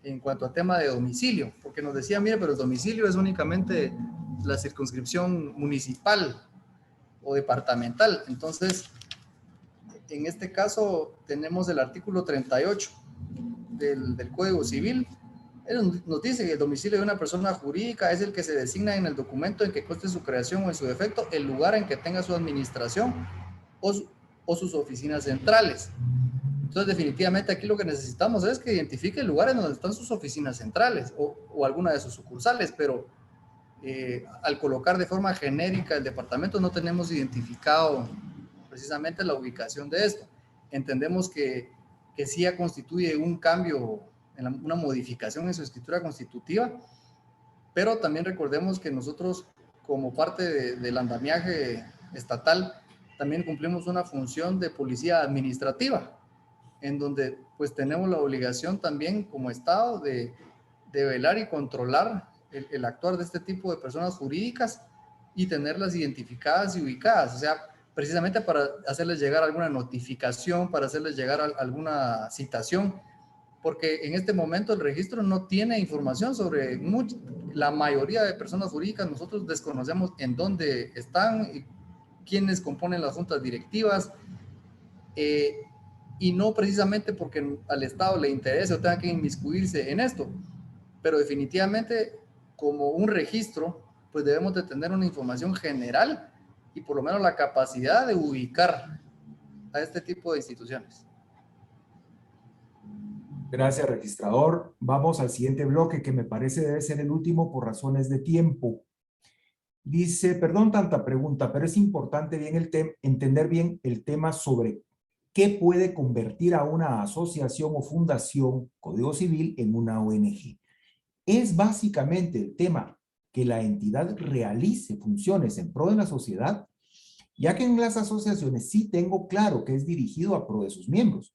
D: en cuanto a tema de domicilio, porque nos decía, mire, pero el domicilio es únicamente la circunscripción municipal o departamental. Entonces, en este caso tenemos el artículo 38 del Código Civil. Él nos dice que el domicilio de una persona jurídica es el que se designa en el documento en que conste su creación o en su defecto el lugar en que tenga su administración o sus oficinas centrales. Entonces, definitivamente aquí lo que necesitamos es que identifique el lugar en donde están sus oficinas centrales o alguna de sus sucursales, pero al colocar de forma genérica el departamento no tenemos identificado precisamente la ubicación de esto. Entendemos que sí ya constituye un cambio, una modificación en su escritura constitutiva, pero también recordemos que nosotros, como parte del andamiaje estatal, también cumplimos una función de policía administrativa, en donde pues tenemos la obligación también como Estado de velar y controlar el actuar de este tipo de personas jurídicas y tenerlas identificadas y ubicadas, o sea, precisamente para hacerles llegar alguna notificación, para hacerles llegar alguna citación, porque en este momento el registro no tiene información sobre la mayoría de personas jurídicas. Nosotros desconocemos en dónde están, quiénes componen las juntas directivas, y no precisamente porque al Estado le interese o tenga que inmiscuirse en esto, pero definitivamente como un registro, pues debemos de tener una información general y por lo menos la capacidad de ubicar a este tipo de instituciones.
A: Gracias, registrador. Vamos al siguiente bloque, que me parece debe ser el último por razones de tiempo. Dice, perdón tanta pregunta, pero es importante entender bien el tema sobre qué puede convertir a una asociación o fundación, Código Civil, en una ONG. Es básicamente el tema que la entidad realice funciones en pro de la sociedad, ya que en las asociaciones sí tengo claro que es dirigido a pro de sus miembros.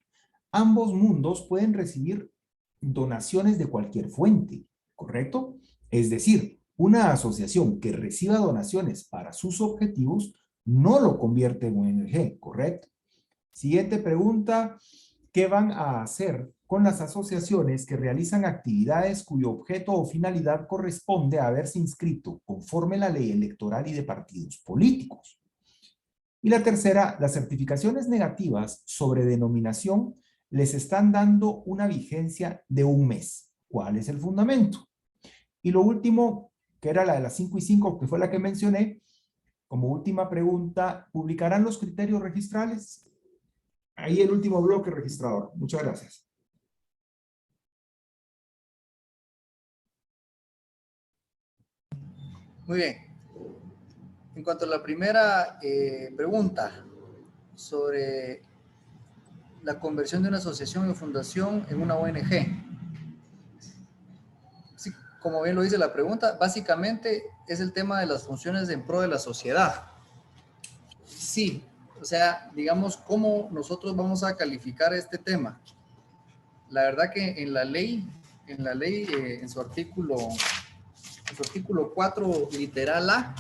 A: Ambos mundos pueden recibir donaciones de cualquier fuente, ¿correcto? Es decir, una asociación que reciba donaciones para sus objetivos no lo convierte en ONG, ¿correcto? Siguiente pregunta, ¿qué van a hacer con las asociaciones que realizan actividades cuyo objeto o finalidad corresponde a haberse inscrito conforme a la ley electoral y de partidos políticos? Y la tercera, las certificaciones negativas sobre denominación les están dando una vigencia de 1 mes. ¿Cuál es el fundamento? Y lo último, que era la de las 5 y 5, que fue la que mencioné, como última pregunta, ¿publicarán los criterios registrales? Ahí el último bloque, registrador. Muchas gracias.
D: Muy bien. En cuanto a la primera pregunta sobre la conversión de una asociación o fundación en una ONG. Sí, como bien lo dice la pregunta, básicamente es el tema de las funciones en pro de la sociedad. Sí, o sea, digamos, ¿cómo nosotros vamos a calificar este tema? La verdad que en la ley, en su artículo 4, literal A,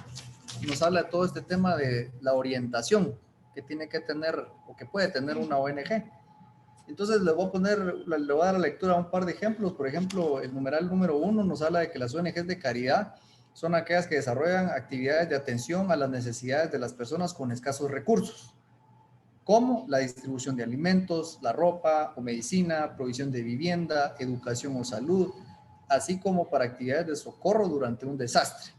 D: nos habla de todo este tema de la orientación que tiene que tener o que puede tener una ONG. Entonces le voy a dar la lectura a un par de ejemplos. Por ejemplo, el numeral número 1 nos habla de que las ONGs de caridad son aquellas que desarrollan actividades de atención a las necesidades de las personas con escasos recursos, como la distribución de alimentos, la ropa o medicina, provisión de vivienda, educación o salud, así como para actividades de socorro durante un desastre.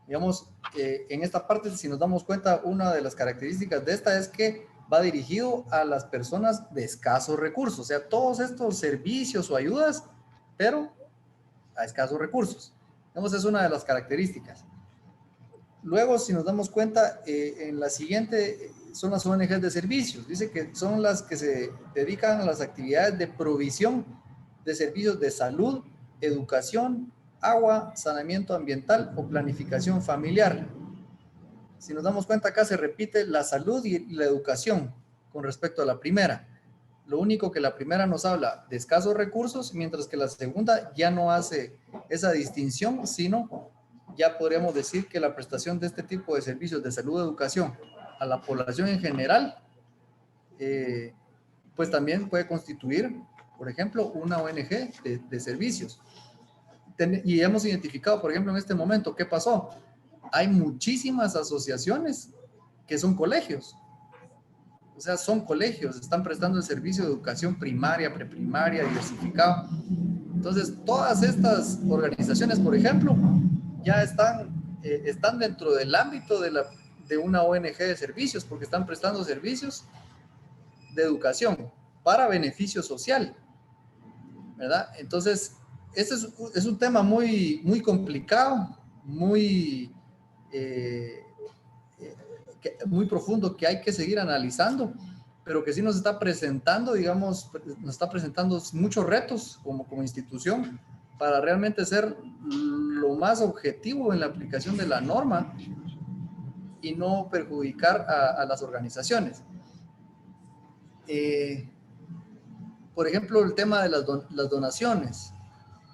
D: Digamos, en esta parte, si nos damos cuenta, una de las características de esta es que va dirigido a las personas de escasos recursos, o sea, todos estos servicios o ayudas, pero a escasos recursos. Digamos, es una de las características. Luego, si nos damos cuenta, en la siguiente son las ONGs de servicios. Dice que son las que se dedican a las actividades de provisión de servicios de salud, educación, agua, saneamiento ambiental o planificación familiar. Si nos damos cuenta, acá se repite la salud y la educación con respecto a la primera. Lo único que la primera nos habla de escasos recursos, mientras que la segunda ya no hace esa distinción, sino ya podríamos decir que la prestación de este tipo de servicios de salud y educación a la población en general, pues también puede constituir, por ejemplo, una ONG de servicios. Y hemos identificado, por ejemplo, en este momento, ¿qué pasó? Hay muchísimas asociaciones que son colegios. O sea, son colegios, están prestando el servicio de educación primaria, preprimaria, diversificado. Entonces, todas estas organizaciones, por ejemplo, ya están dentro del ámbito de una ONG de servicios, porque están prestando servicios de educación para beneficio social, ¿verdad? Entonces, este es un tema muy, muy complicado, muy muy profundo que hay que seguir analizando, pero que sí nos está presentando, digamos, nos está presentando muchos retos como institución para realmente ser lo más objetivo en la aplicación de la norma y no perjudicar a las organizaciones. Por ejemplo, el tema de las donaciones.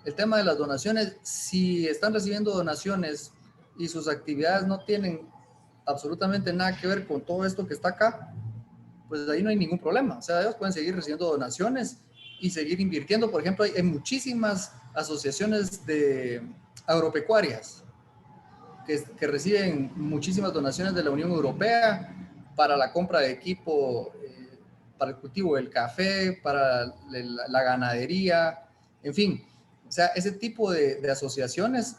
D: El tema de las donaciones, si están recibiendo donaciones y sus actividades no tienen absolutamente nada que ver con todo esto que está acá, pues ahí no hay ningún problema. O sea, ellos pueden seguir recibiendo donaciones y seguir invirtiendo. Por ejemplo, hay muchísimas asociaciones de agropecuarias que reciben muchísimas donaciones de la Unión Europea para la compra de equipo, para el cultivo del café, para la ganadería, en fin. O sea, ese tipo de asociaciones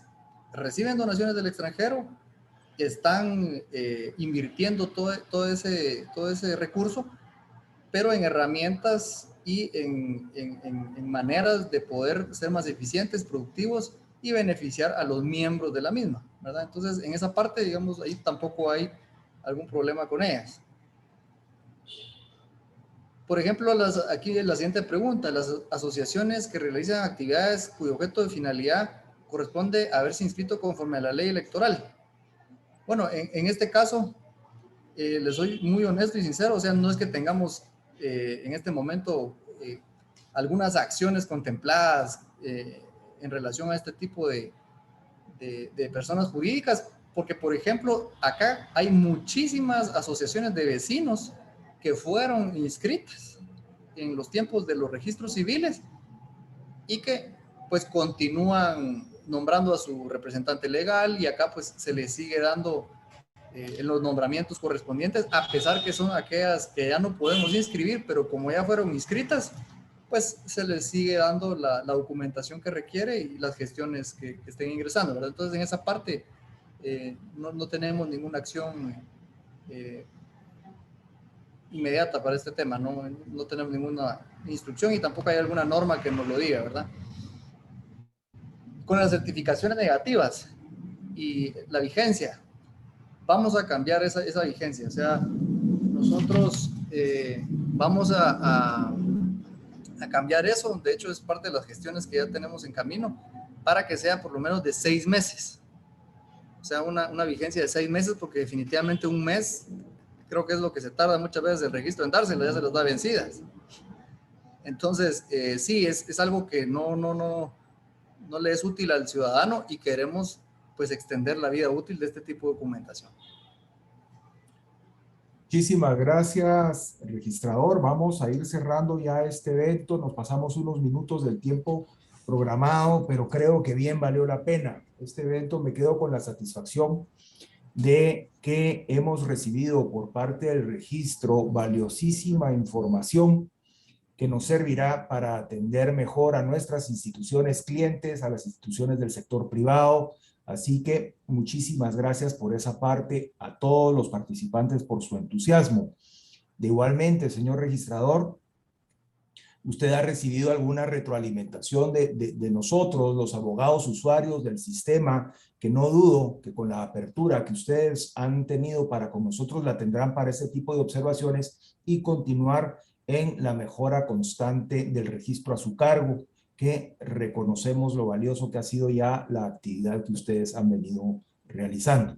D: reciben donaciones del extranjero, están invirtiendo todo ese recurso, pero en herramientas y en maneras de poder ser más eficientes, productivos y beneficiar a los miembros de la misma, ¿verdad? Entonces, en esa parte, digamos, ahí tampoco hay algún problema con ellas. Por ejemplo, aquí la siguiente pregunta, las asociaciones que realizan actividades cuyo objeto de finalidad corresponde a haberse inscrito conforme a la ley electoral. Bueno, en este caso, les soy muy honesto y sincero, o sea, no es que tengamos en este momento algunas acciones contempladas en relación a este tipo de personas jurídicas, porque, por ejemplo, acá hay muchísimas asociaciones de vecinos que fueron inscritas en los tiempos de los registros civiles y que pues continúan nombrando a su representante legal y acá pues se les sigue dando los nombramientos correspondientes, a pesar que son aquellas que ya no podemos inscribir, pero como ya fueron inscritas, pues se les sigue dando la documentación que requiere y las gestiones que estén ingresando, ¿verdad? Entonces, en esa parte no tenemos ninguna acción inmediata para este tema, no tenemos ninguna instrucción y tampoco hay alguna norma que nos lo diga, ¿verdad? Con las certificaciones negativas y la vigencia, vamos a cambiar esa vigencia, o sea, nosotros vamos a cambiar eso, de hecho es parte de las gestiones que ya tenemos en camino, para que sea por lo menos de 6 meses, o sea, una vigencia de 6 meses, porque definitivamente un mes creo que es lo que se tarda muchas veces el registro en dárselo, ya se los da vencidas. Entonces, sí, es algo que no le es útil al ciudadano y queremos pues extender la vida útil de este tipo de documentación.
A: Muchísimas gracias, registrador. Vamos a ir cerrando ya este evento. Nos pasamos unos minutos del tiempo programado, pero creo que bien valió la pena. Este evento me quedo con la satisfacción de que hemos recibido por parte del registro valiosísima información que nos servirá para atender mejor a nuestras instituciones clientes, a las instituciones del sector privado. Así que muchísimas gracias por esa parte, a todos los participantes por su entusiasmo. De igualmente, señor registrador, ¿usted ha recibido alguna retroalimentación de nosotros, los abogados usuarios del sistema, que no dudo que con la apertura que ustedes han tenido para con nosotros la tendrán para ese tipo de observaciones y continuar en la mejora constante del registro a su cargo, que reconocemos lo valioso que ha sido ya la actividad que ustedes han venido realizando?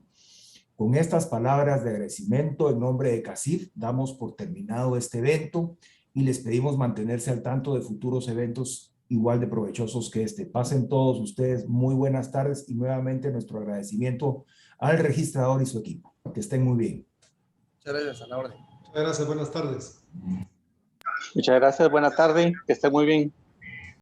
A: Con estas palabras de agradecimiento en nombre de CACIF, damos por terminado este evento y les pedimos mantenerse al tanto de futuros eventos igual de provechosos que este. Pasen todos ustedes muy buenas tardes y nuevamente nuestro agradecimiento al registrador y su equipo. Que estén muy bien.
D: Muchas gracias, a la orden.
B: Muchas gracias, buenas tardes.
C: Muchas gracias, buena tarde, que esté muy bien.